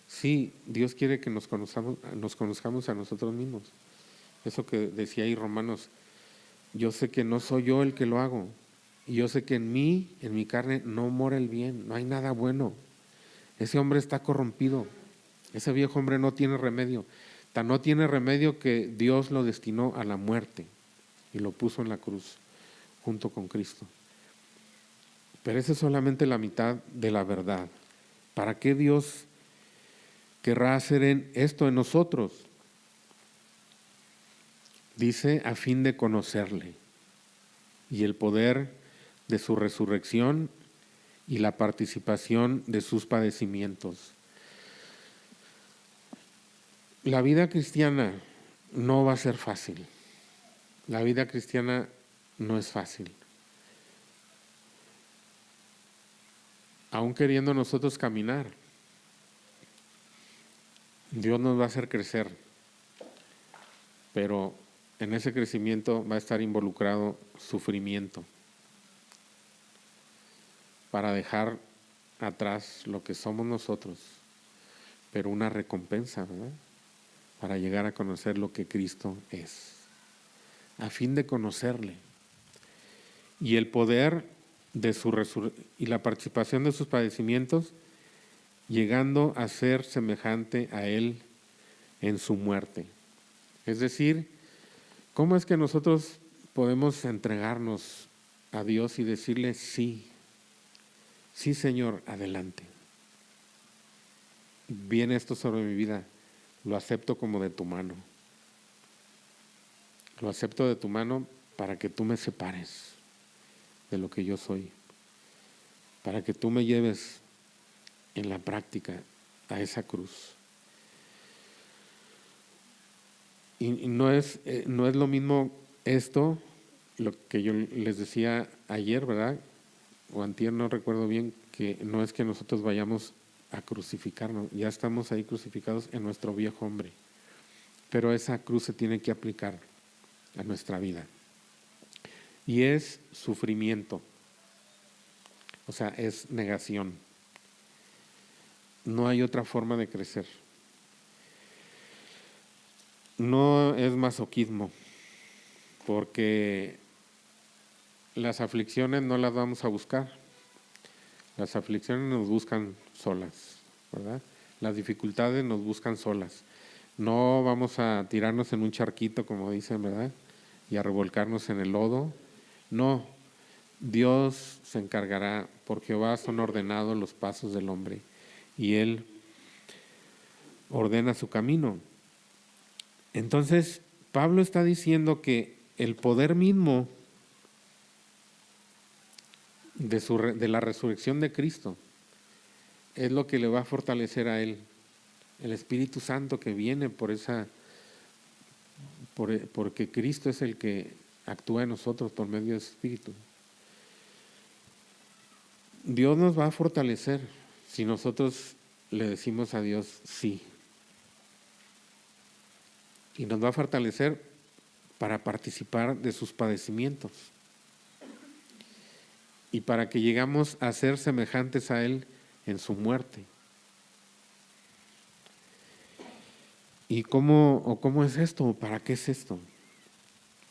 Sí, Dios quiere que nos conozcamos a nosotros mismos. Eso que decía ahí Romanos, yo sé que no soy yo el que lo hago, y yo sé que en mí, en mi carne, no mora el bien, no hay nada bueno. Ese hombre está corrompido, ese viejo hombre no tiene remedio. Tan no tiene remedio que Dios lo destinó a la muerte y lo puso en la cruz junto con Cristo. Pero esa es solamente la mitad de la verdad. ¿Para qué Dios querrá hacer esto en nosotros? Dice, a fin de conocerle y el poder de su resurrección y la participación de sus padecimientos. La vida cristiana no va a ser fácil. La vida cristiana no es fácil. Aún queriendo nosotros caminar, Dios nos va a hacer crecer, pero en ese crecimiento va a estar involucrado sufrimiento para dejar atrás lo que somos nosotros, pero una recompensa, ¿verdad?, para llegar a conocer lo que Cristo es, a fin de conocerle. Y el poder de y la participación de sus padecimientos, llegando a ser semejante a Él en su muerte. Es decir, ¿cómo es que nosotros podemos entregarnos a Dios y decirle sí? Sí, Señor, adelante. Viene esto sobre mi vida, lo acepto como de tu mano. Lo acepto de tu mano para que tú me separes de lo que yo soy, para que tú me lleves en la práctica a esa cruz. Y no es lo mismo esto, lo que yo les decía ayer, ¿verdad?, o antier, no recuerdo bien, que no es que nosotros vayamos a crucificarnos, ya estamos ahí crucificados en nuestro viejo hombre, pero esa cruz se tiene que aplicar a nuestra vida. Y es sufrimiento, o sea, es negación. No hay otra forma de crecer. No es masoquismo, porque las aflicciones no las vamos a buscar. Las aflicciones nos buscan solas, ¿verdad? Las dificultades nos buscan solas. No vamos a tirarnos en un charquito, como dicen, ¿verdad?, y a revolcarnos en el lodo. No, Dios se encargará, por Jehová son ordenados los pasos del hombre, y Él ordena su camino. Entonces, Pablo está diciendo que el poder mismo de la resurrección de Cristo es lo que le va a fortalecer a él. El Espíritu Santo que viene porque Cristo es el que actúa en nosotros por medio del Espíritu. Dios nos va a fortalecer si nosotros le decimos a Dios sí. Y nos va a fortalecer para participar de sus padecimientos y para que llegamos a ser semejantes a Él en su muerte. ¿Y cómo es esto? ¿Para qué es esto?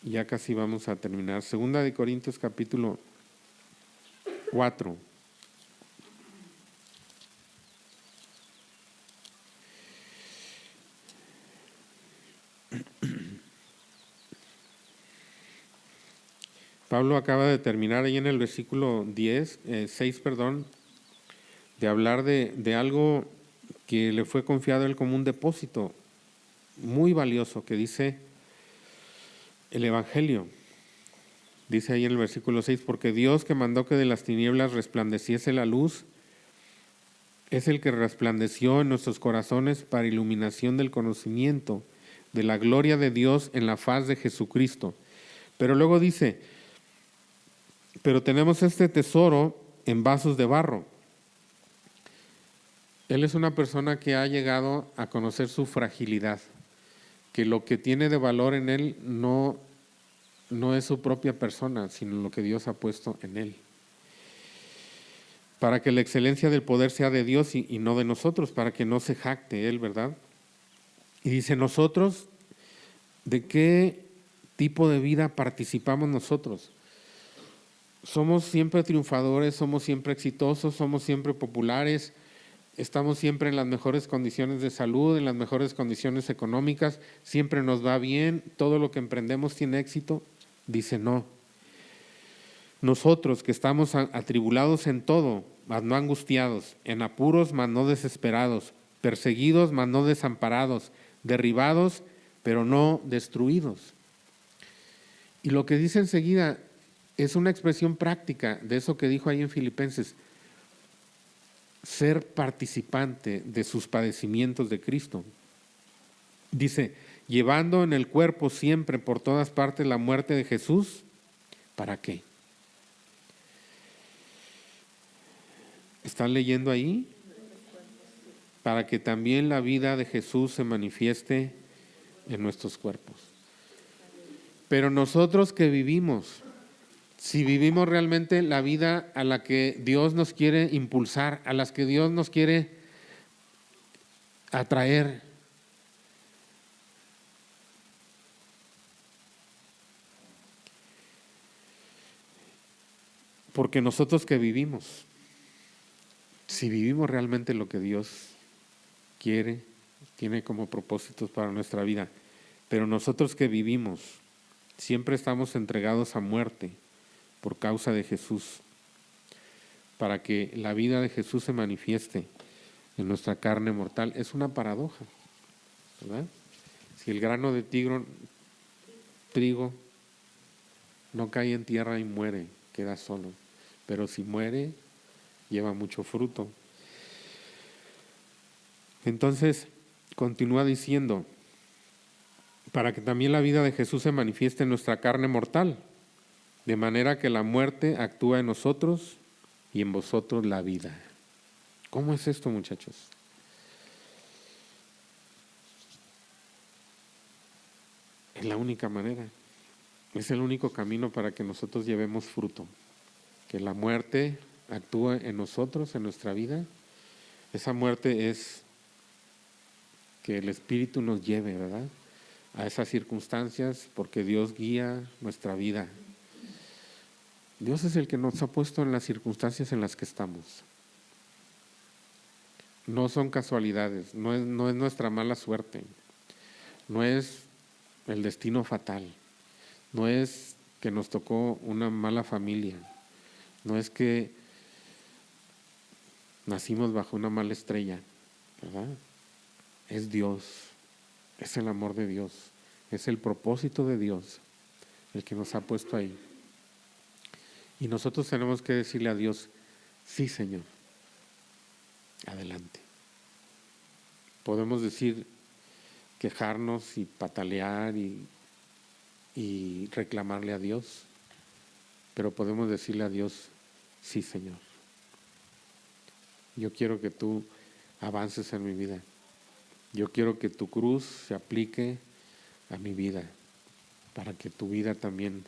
Ya casi vamos a terminar. Segunda de Corintios capítulo 4. Pablo acaba de terminar ahí en el versículo 6, de hablar de algo que le fue confiado a él como un depósito muy valioso, que dice el Evangelio. Dice ahí en el versículo 6, porque Dios que mandó que de las tinieblas resplandeciese la luz, es el que resplandeció en nuestros corazones para iluminación del conocimiento de la gloria de Dios en la faz de Jesucristo. Pero luego dice, pero tenemos este tesoro en vasos de barro. Él es una persona que ha llegado a conocer su fragilidad, que lo que tiene de valor en él no es su propia persona, sino lo que Dios ha puesto en él. Para que la excelencia del poder sea de Dios y no de nosotros, para que no se jacte él, ¿verdad? Y dice, nosotros, ¿de qué tipo de vida participamos nosotros? Somos siempre triunfadores, somos siempre exitosos, somos siempre populares, estamos siempre en las mejores condiciones de salud, en las mejores condiciones económicas, siempre nos va bien, todo lo que emprendemos tiene éxito. Dice, no. Nosotros que estamos atribulados en todo, mas no angustiados, en apuros, mas no desesperados, perseguidos, mas no desamparados, derribados, pero no destruidos. Y lo que dice enseguida es una expresión práctica de eso que dijo ahí en Filipenses, ser participante de sus padecimientos de Cristo. Dice, llevando en el cuerpo siempre por todas partes la muerte de Jesús, ¿para qué? ¿Están leyendo ahí? Para que también la vida de Jesús se manifieste en nuestros cuerpos. Pero nosotros que vivimos, si vivimos realmente la vida a la que Dios nos quiere impulsar, a las que Dios nos quiere atraer, porque nosotros que vivimos, si vivimos realmente lo que Dios quiere, tiene como propósitos para nuestra vida, pero nosotros que vivimos, siempre estamos entregados a muerte por causa de Jesús, para que la vida de Jesús se manifieste en nuestra carne mortal. Es una paradoja, ¿verdad? Si el grano de trigo no cae en tierra y muere, queda solo, pero si muere, lleva mucho fruto. Entonces, continúa diciendo, para que también la vida de Jesús se manifieste en nuestra carne mortal, de manera que la muerte actúa en nosotros y en vosotros la vida. ¿Cómo es esto, muchachos? Es la única manera, es el único camino para que nosotros llevemos fruto, que la muerte actúe en nosotros, en nuestra vida. Esa muerte es que el Espíritu nos lleve, ¿verdad?, a esas circunstancias, porque Dios guía nuestra vida. Dios es el que nos ha puesto en las circunstancias en las que estamos. No son casualidades, no es nuestra mala suerte, no es el destino fatal, no es que nos tocó una mala familia, no es que nacimos bajo una mala estrella, ¿verdad? Es Dios, es el amor de Dios, es el propósito de Dios el que nos ha puesto ahí. Y nosotros tenemos que decirle a Dios, sí, Señor, adelante. Podemos decir, quejarnos y patalear y reclamarle a Dios, pero podemos decirle a Dios, sí, Señor, yo quiero que tú avances en mi vida. Yo quiero que tu cruz se aplique a mi vida, para que tu vida también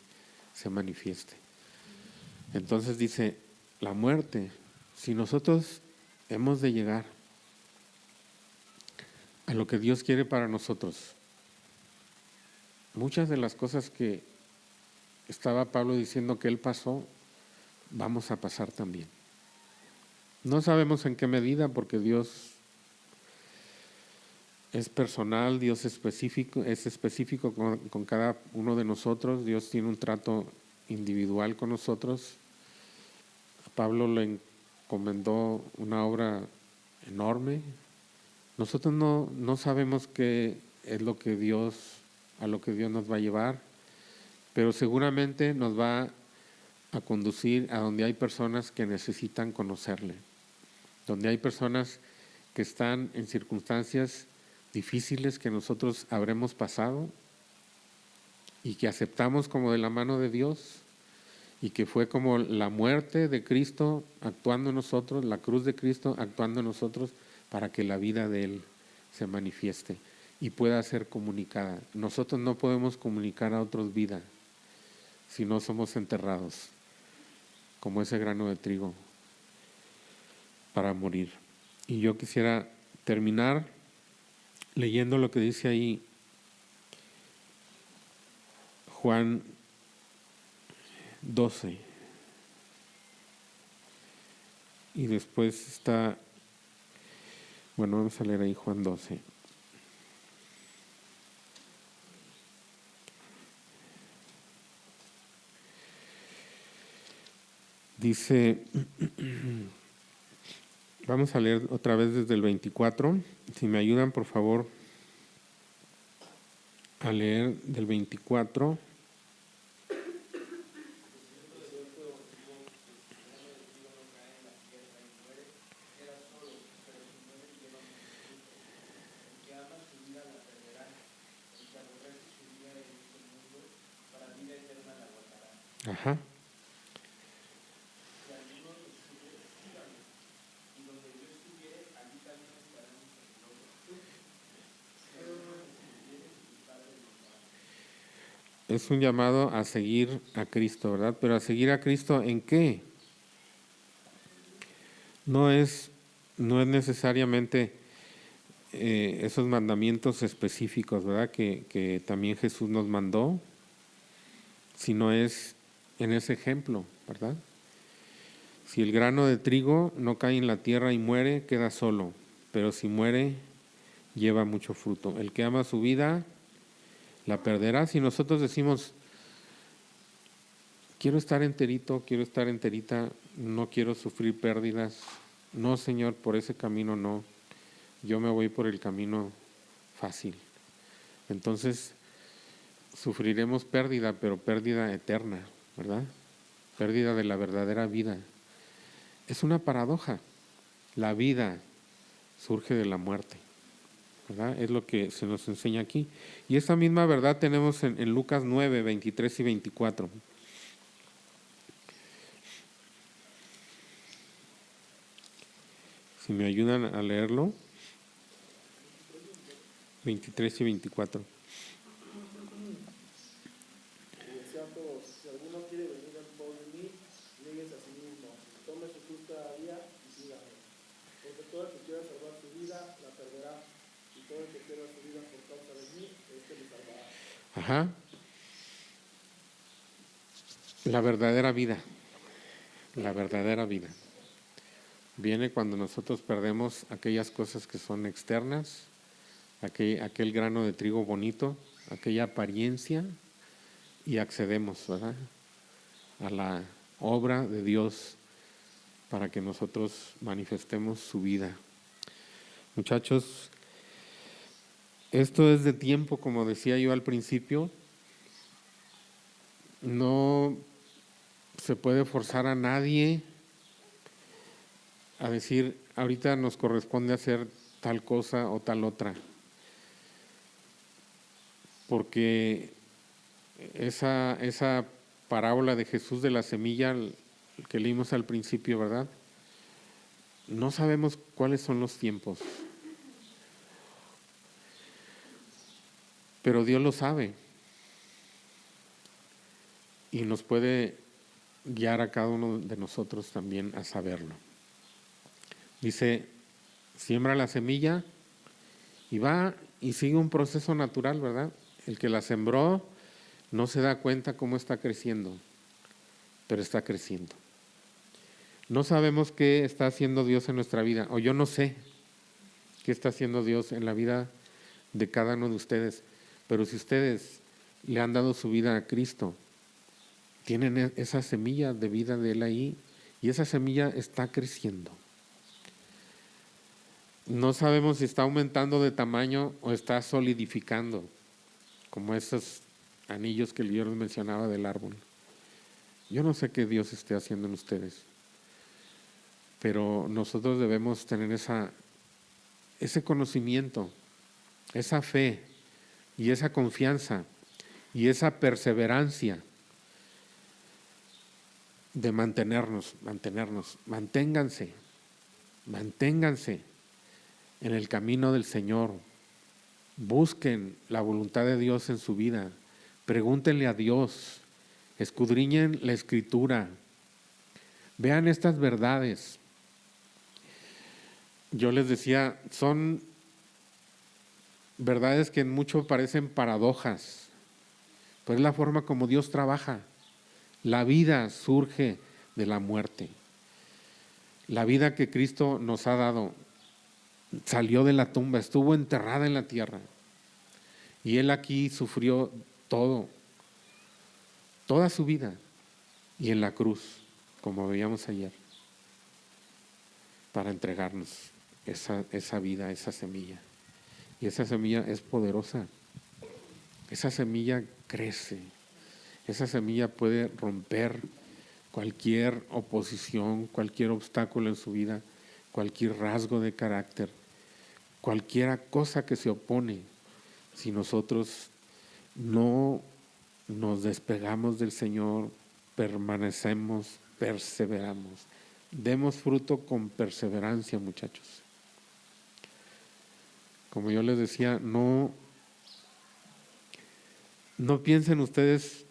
se manifieste. Entonces dice, la muerte, si nosotros hemos de llegar a lo que Dios quiere para nosotros, muchas de las cosas que estaba Pablo diciendo que él pasó, vamos a pasar también. No sabemos en qué medida, porque Dios es personal, Dios es específico con cada uno de nosotros. Dios tiene un trato individual con nosotros. A Pablo le encomendó una obra enorme. Nosotros no sabemos qué es lo que a lo que Dios nos va a llevar, pero seguramente nos va a conducir a donde hay personas que necesitan conocerle, donde hay personas que están en circunstancias difíciles que nosotros habremos pasado y que aceptamos como de la mano de Dios, y que fue como la muerte de Cristo actuando en nosotros, la cruz de Cristo actuando en nosotros, para que la vida de Él se manifieste y pueda ser comunicada. Nosotros no podemos comunicar a otros vida si no somos enterrados, como ese grano de trigo, para morir. Y yo quisiera terminar leyendo lo que dice ahí Juan 12. Y después está, bueno, vamos a leer ahí Juan 12. Dice, vamos a leer otra vez desde el 24. Si me ayudan, por favor, a leer del 24. Ajá. Es un llamado a seguir a Cristo, ¿verdad? Pero a seguir a Cristo ¿en qué? No es necesariamente esos mandamientos específicos, ¿verdad? Que también Jesús nos mandó, sino es en ese ejemplo, ¿verdad? Si el grano de trigo no cae en la tierra y muere, queda solo, pero si muere, lleva mucho fruto. El que ama su vida, la perderá. Si nosotros decimos, quiero estar enterito, quiero estar enterita, no quiero sufrir pérdidas, no, Señor, por ese camino no, yo me voy por el camino fácil. Entonces, sufriremos pérdida, pero pérdida eterna, ¿verdad? Pérdida de la verdadera vida. Es una paradoja. La vida surge de la muerte, ¿verdad? Es lo que se nos enseña aquí. Y esa misma verdad tenemos en Lucas 9, 23 y 24. Si me ayudan a leerlo. 23 y 24. Si alguno quiere venir en pos de mí, niegues a sí mismo, tome su cruz cada día y sígame. Porque todo el que quiera salvar su vida, la perderá, y todo el que pierda su vida por causa de mí, este le salvará. Ajá. La verdadera vida. La verdadera vida viene cuando nosotros perdemos aquellas cosas que son externas, aquel grano de trigo bonito, aquella apariencia, y accedemos, ¿verdad?, a la obra de Dios para que nosotros manifestemos su vida. Muchachos, esto es de tiempo, como decía yo al principio. No se puede forzar a nadie a decir, ahorita nos corresponde hacer tal cosa o tal otra, porque esa parábola de Jesús de la semilla que leímos al principio, ¿verdad? No sabemos cuáles son los tiempos, pero Dios lo sabe y nos puede guiar a cada uno de nosotros también a saberlo. Dice, siembra la semilla y va y sigue un proceso natural, ¿verdad? El que la sembró no se da cuenta cómo está creciendo, pero está creciendo. No sabemos qué está haciendo Dios en nuestra vida, o yo no sé qué está haciendo Dios en la vida de cada uno de ustedes, pero si ustedes le han dado su vida a Cristo, tienen esa semilla de vida de Él ahí, y esa semilla está creciendo. No sabemos si está aumentando de tamaño o está solidificando, como esos anillos que yo les mencionaba del árbol. Yo no sé qué Dios esté haciendo en ustedes, pero nosotros debemos tener ese conocimiento, esa fe y esa confianza y esa perseverancia de manténganse en el camino del Señor. Busquen la voluntad de Dios en su vida, pregúntenle a Dios, escudriñen la Escritura, vean estas verdades. Yo les decía, son verdades que en mucho parecen paradojas, pero es la forma como Dios trabaja. La vida surge de la muerte. La vida que Cristo nos ha dado salió de la tumba, estuvo enterrada en la tierra. Y Él aquí sufrió toda su vida. Y en la cruz, como veíamos ayer, para entregarnos esa vida, esa semilla. Y esa semilla es poderosa. Esa semilla crece. Esa semilla puede romper cualquier oposición, cualquier obstáculo en su vida, cualquier rasgo de carácter, cualquier cosa que se opone. Si nosotros no nos despegamos del Señor, permanecemos, perseveramos. Demos fruto con perseverancia, muchachos. Como yo les decía, no piensen ustedes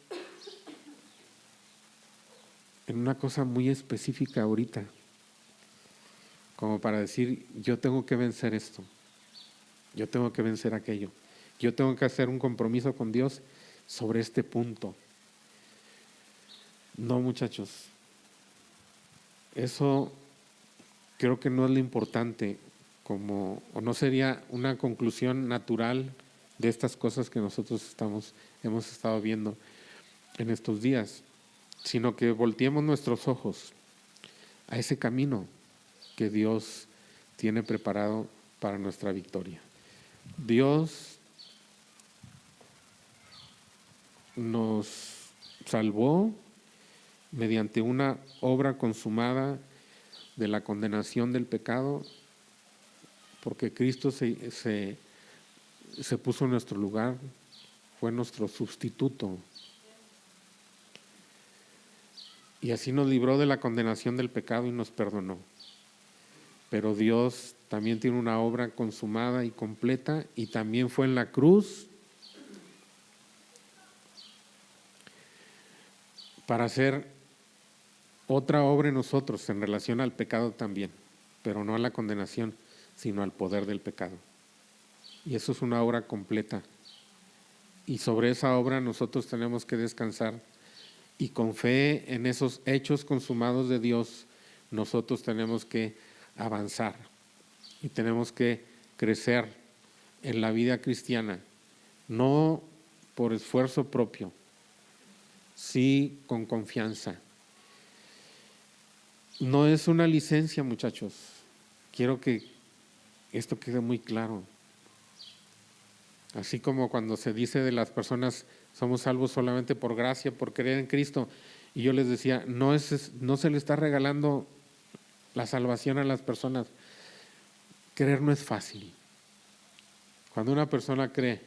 en una cosa muy específica ahorita, como para decir, yo tengo que vencer esto, yo tengo que vencer aquello, yo tengo que hacer un compromiso con Dios sobre este punto. No, muchachos, eso creo que no es lo importante, o no sería una conclusión natural de estas cosas que nosotros hemos estado viendo en estos días, sino que volteemos nuestros ojos a ese camino que Dios tiene preparado para nuestra victoria. Dios nos salvó mediante una obra consumada de la condenación del pecado, porque Cristo se puso en nuestro lugar, fue nuestro sustituto. Y así nos libró de la condenación del pecado y nos perdonó. Pero Dios también tiene una obra consumada y completa, y también fue en la cruz para hacer otra obra en nosotros en relación al pecado también, pero no a la condenación, sino al poder del pecado. Y eso es una obra completa. Y sobre esa obra nosotros tenemos que descansar. Y con fe en esos hechos consumados de Dios, nosotros tenemos que avanzar y tenemos que crecer en la vida cristiana, no por esfuerzo propio, sí con confianza. No es una licencia, muchachos. Quiero que esto quede muy claro. Así como cuando se dice de las personas, somos salvos solamente por gracia, por creer en Cristo. Y yo les decía, no se le está regalando la salvación a las personas. Creer no es fácil. Cuando una persona cree,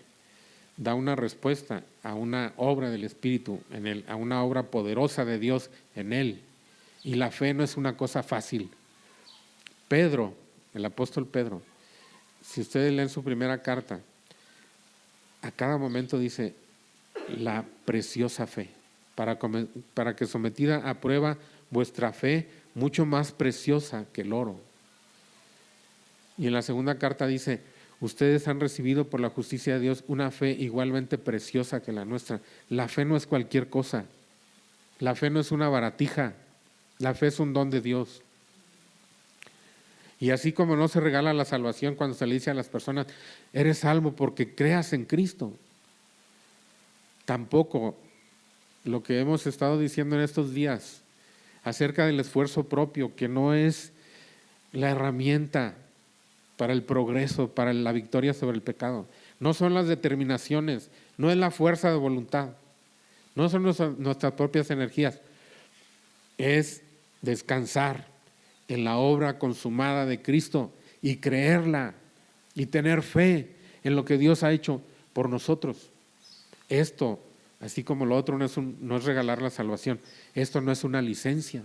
da una respuesta a una obra del Espíritu en él, a una obra poderosa de Dios en él. Y la fe no es una cosa fácil. Pedro, el apóstol Pedro, si ustedes leen su primera carta, a cada momento dice la preciosa fe, para que sometida a prueba vuestra fe, mucho más preciosa que el oro. Y en la segunda carta dice, ustedes han recibido por la justicia de Dios una fe igualmente preciosa que la nuestra. La fe no es cualquier cosa. La fe no es una baratija. La fe es un don de Dios. Y así como no se regala la salvación cuando se le dice a las personas, eres salvo porque creas en Cristo, tampoco lo que hemos estado diciendo en estos días acerca del esfuerzo propio, que no es la herramienta para el progreso, para la victoria sobre el pecado. No son las determinaciones, no es la fuerza de voluntad, no son nuestras propias energías, es descansar en la obra consumada de Cristo y creerla y tener fe en lo que Dios ha hecho por nosotros. Esto, así como lo otro, no es regalar la salvación. Esto no es una licencia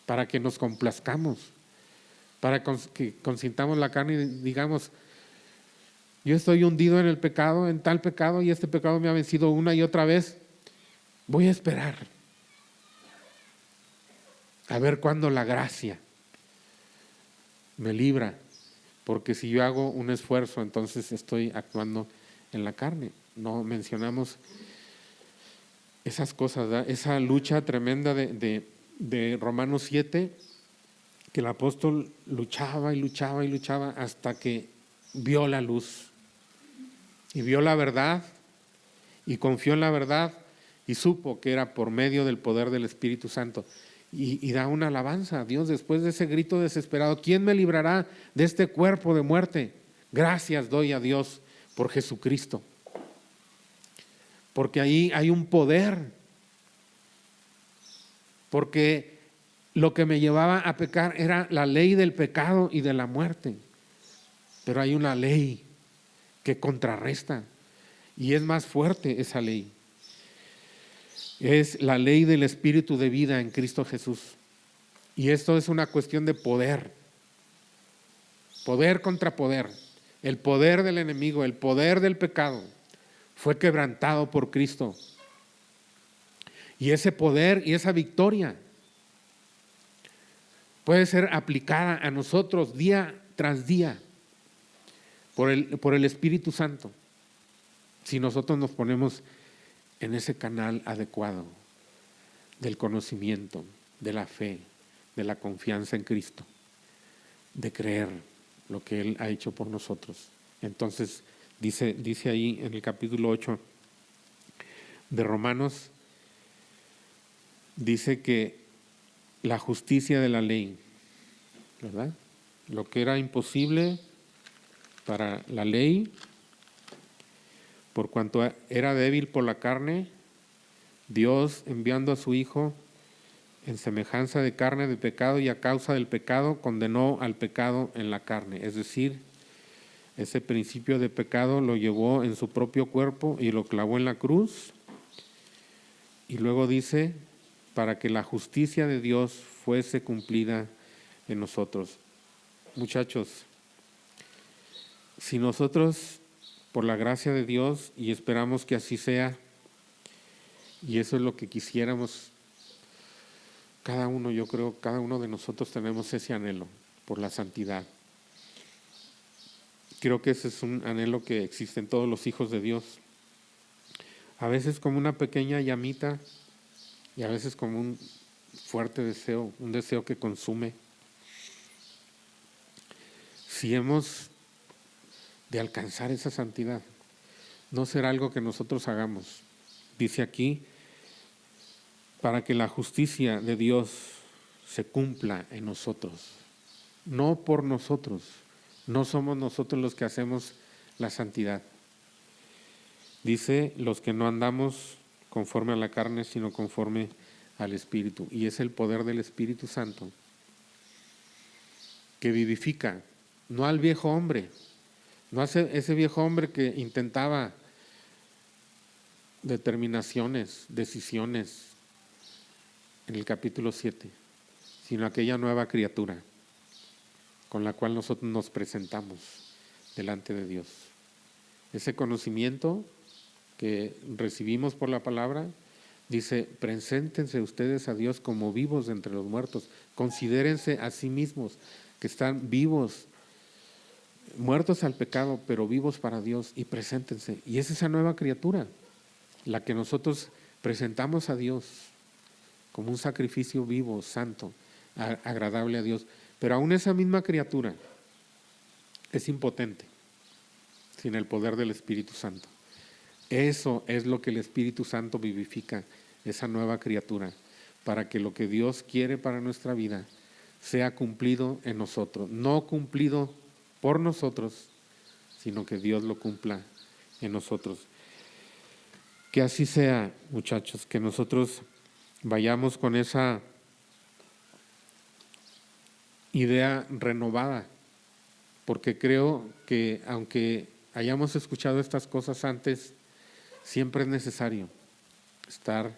para que nos complazcamos, para que consintamos la carne y digamos, yo estoy hundido en el pecado, en tal pecado, y este pecado me ha vencido una y otra vez. Voy a esperar a ver cuándo la gracia me libra, porque si yo hago un esfuerzo, entonces estoy actuando en la carne. No mencionamos esas cosas, ¿verdad? Esa lucha tremenda de Romanos 7, que el apóstol luchaba y luchaba y luchaba hasta que vio la luz y vio la verdad y confió en la verdad y supo que era por medio del poder del Espíritu Santo. Y da una alabanza a Dios después de ese grito desesperado. ¿Quién me librará de este cuerpo de muerte? Gracias doy a Dios por Jesucristo. Porque ahí hay un poder. Porque lo que me llevaba a pecar era la ley del pecado y de la muerte. Pero hay una ley que contrarresta y es más fuerte esa ley. Es la ley del Espíritu de vida en Cristo Jesús. Y esto es una cuestión de poder. Poder contra poder. El poder del enemigo, el poder del pecado fue quebrantado por Cristo. Y ese poder y esa victoria puede ser aplicada a nosotros día tras día por el Espíritu Santo, si nosotros nos ponemos en ese canal adecuado del conocimiento, de la fe, de la confianza en Cristo, de creer lo que Él ha hecho por nosotros. Entonces, dice ahí en el capítulo 8 de Romanos, dice que la justicia de la ley, ¿verdad? Lo que era imposible para la ley, por cuanto era débil por la carne, Dios, enviando a su Hijo en semejanza de carne de pecado y a causa del pecado, condenó al pecado en la carne. Es decir, ese principio de pecado lo llevó en su propio cuerpo y lo clavó en la cruz. Y luego dice, para que la justicia de Dios fuese cumplida en nosotros. Muchachos, si nosotros, por la gracia de Dios, y esperamos que así sea, y eso es lo que quisiéramos, cada uno, yo creo, cada uno de nosotros tenemos ese anhelo por la santidad. Creo que ese es un anhelo que existe en todos los hijos de Dios. A veces como una pequeña llamita y a veces como un fuerte deseo, un deseo que consume. Si hemos de alcanzar esa santidad, no será algo que nosotros hagamos. Dice aquí, para que la justicia de Dios se cumpla en nosotros, no por nosotros, no somos nosotros los que hacemos la santidad. Dice, los que no andamos conforme a la carne, sino conforme al Espíritu. Y es el poder del Espíritu Santo que vivifica, no al viejo hombre, no hace ese viejo hombre que intentaba determinaciones, decisiones en el capítulo 7, sino aquella nueva criatura con la cual nosotros nos presentamos delante de Dios. Ese conocimiento que recibimos por la palabra, dice, preséntense ustedes a Dios como vivos de entre los muertos, considérense a sí mismos que están vivos muertos al pecado, pero vivos para Dios, y preséntense. Y es esa nueva criatura, la que nosotros presentamos a Dios como un sacrificio vivo, santo, agradable a Dios. Pero aún esa misma criatura es impotente sin el poder del Espíritu Santo. Eso es lo que el Espíritu Santo vivifica, esa nueva criatura, para que lo que Dios quiere para nuestra vida sea cumplido en nosotros, no cumplido por nosotros, sino que Dios lo cumpla en nosotros. Que así sea, muchachos, que nosotros vayamos con esa idea renovada, porque creo que aunque hayamos escuchado estas cosas antes, siempre es necesario estar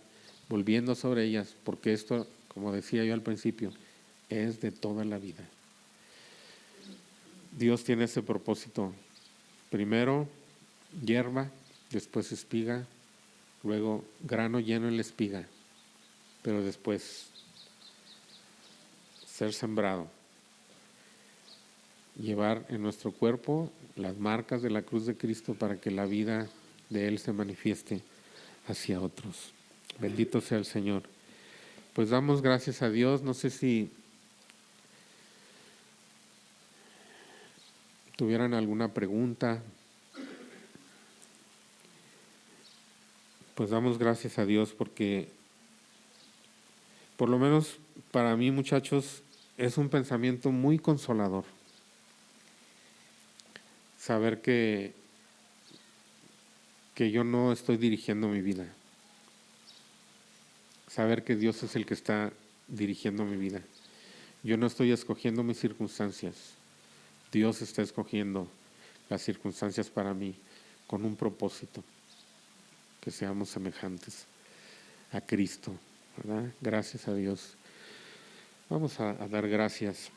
volviendo sobre ellas, porque esto, como decía yo al principio, es de toda la vida. Dios tiene ese propósito. Primero hierba, después espiga, luego grano lleno en la espiga, pero después ser sembrado, llevar en nuestro cuerpo las marcas de la cruz de Cristo para que la vida de Él se manifieste hacia otros. Bendito sea el Señor. Pues damos gracias a Dios. No sé si tuvieran alguna pregunta. Pues damos gracias a Dios porque, por lo menos para mí, muchachos, es un pensamiento muy consolador. Saber que yo no estoy dirigiendo mi vida. Saber que Dios es el que está dirigiendo mi vida. Yo no estoy escogiendo mis circunstancias. Dios está escogiendo las circunstancias para mí con un propósito, que seamos semejantes a Cristo, ¿verdad? Gracias a Dios. Vamos a dar gracias.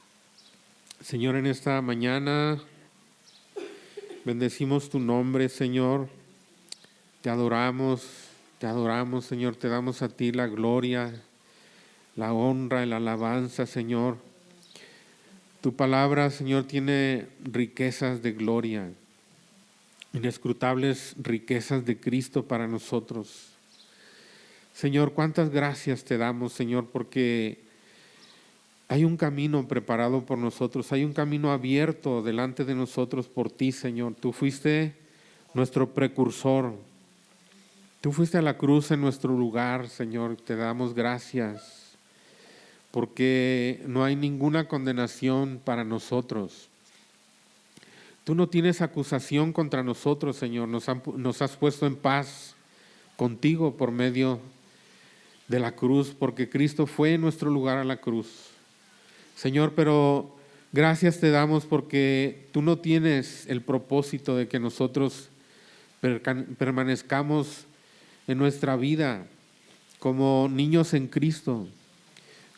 Señor, en esta mañana bendecimos tu nombre, Señor. Te adoramos, Señor. Te damos a ti la gloria, la honra y la alabanza, Señor. Tu palabra, Señor, tiene riquezas de gloria, inescrutables riquezas de Cristo para nosotros. Señor, cuántas gracias te damos, Señor, porque hay un camino preparado por nosotros, hay un camino abierto delante de nosotros por ti, Señor. Tú fuiste nuestro precursor. Tú fuiste a la cruz en nuestro lugar, Señor. Te damos gracias porque no hay ninguna condenación para nosotros. Tú no tienes acusación contra nosotros, Señor. Nos has puesto en paz contigo por medio de la cruz, porque Cristo fue en nuestro lugar a la cruz. Señor, pero gracias te damos porque tú no tienes el propósito de que nosotros permanezcamos en nuestra vida como niños en Cristo,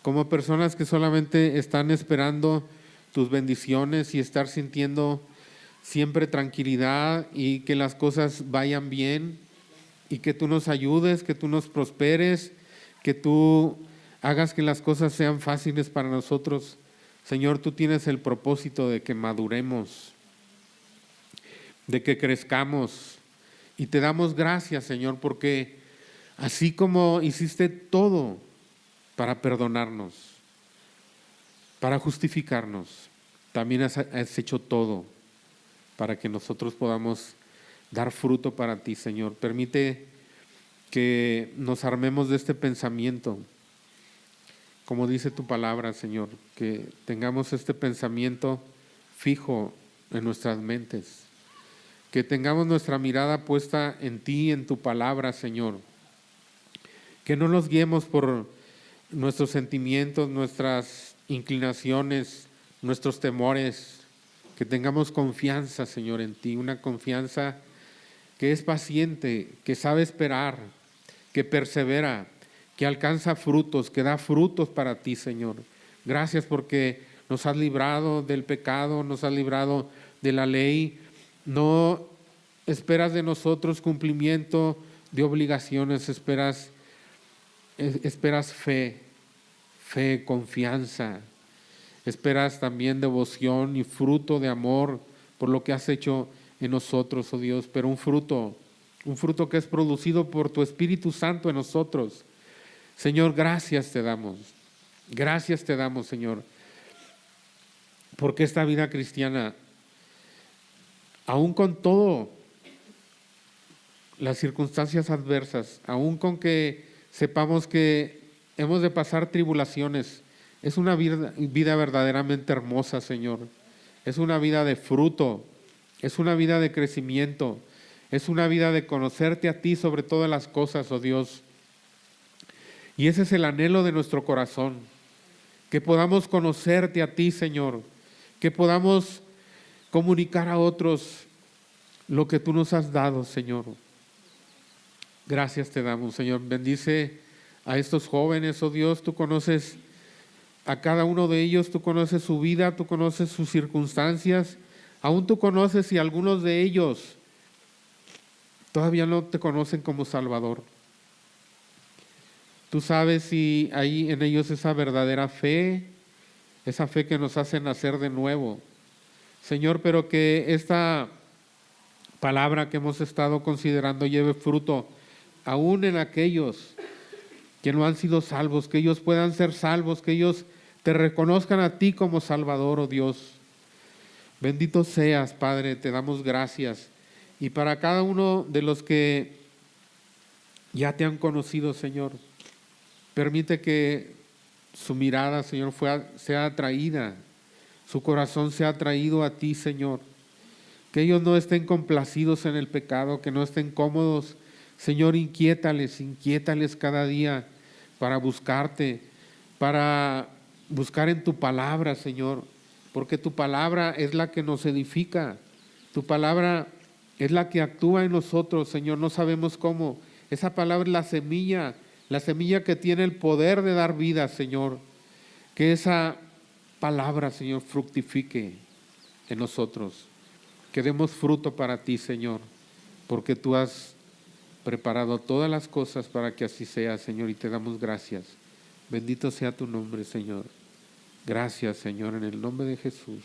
como personas que solamente están esperando tus bendiciones y estar sintiendo siempre tranquilidad y que las cosas vayan bien y que tú nos ayudes, que tú nos prosperes, que tú hagas que las cosas sean fáciles para nosotros. Señor, tú tienes el propósito de que maduremos, de que crezcamos, y te damos gracias, Señor, porque así como hiciste todo para perdonarnos, para justificarnos, también has hecho todo para que nosotros podamos dar fruto para ti, Señor. Permite que nos armemos de este pensamiento, como dice tu palabra, Señor, que tengamos este pensamiento fijo en nuestras mentes, que tengamos nuestra mirada puesta en ti, en tu palabra, Señor, que no nos guiemos por nuestros sentimientos, nuestras inclinaciones, nuestros temores, que tengamos confianza, Señor, en ti, una confianza que es paciente, que sabe esperar, que persevera, que alcanza frutos, que da frutos para ti, Señor. Gracias porque nos has librado del pecado, nos has librado de la ley. No esperas de nosotros cumplimiento de obligaciones, esperas fe, confianza. Esperas también devoción y fruto de amor por lo que has hecho en nosotros, oh Dios, pero un fruto que es producido por tu Espíritu Santo en nosotros. Señor, gracias te damos, Señor, porque esta vida cristiana, aún con todo las circunstancias adversas, aún con que sepamos que hemos de pasar tribulaciones, es una vida verdaderamente hermosa, Señor. Es una vida de fruto, es una vida de crecimiento, es una vida de conocerte a ti sobre todas las cosas, oh Dios. Y ese es el anhelo de nuestro corazón, que podamos conocerte a ti, Señor, que podamos comunicar a otros lo que tú nos has dado, Señor. Gracias te damos, Señor. Bendice a estos jóvenes, oh Dios. Tú conoces a cada uno de ellos, tú conoces su vida, tú conoces sus circunstancias. Aún tú conoces si algunos de ellos todavía no te conocen como Salvador. Tú sabes si hay en ellos esa verdadera fe, esa fe que nos hace nacer de nuevo. Señor, pero que esta palabra que hemos estado considerando lleve fruto aún en aquellos que no han sido salvos, que ellos puedan ser salvos, que ellos te reconozcan a ti como Salvador, oh Dios. Bendito seas, Padre, te damos gracias. Y para cada uno de los que ya te han conocido, Señor, permite que su mirada, Señor, sea atraída, su corazón sea atraído a ti, Señor. Que ellos no estén complacidos en el pecado, que no estén cómodos. Señor, inquiétales cada día para buscarte, para buscar en tu palabra, Señor, porque tu palabra es la que nos edifica, tu palabra es la que actúa en nosotros, Señor, no sabemos cómo. Esa palabra es la semilla que tiene el poder de dar vida, Señor. Que esa palabra, Señor, fructifique en nosotros, que demos fruto para ti, Señor, porque tú has preparado todas las cosas para que así sea, Señor, y te damos gracias. Bendito sea tu nombre, Señor. Gracias, Señor, en el nombre de Jesús.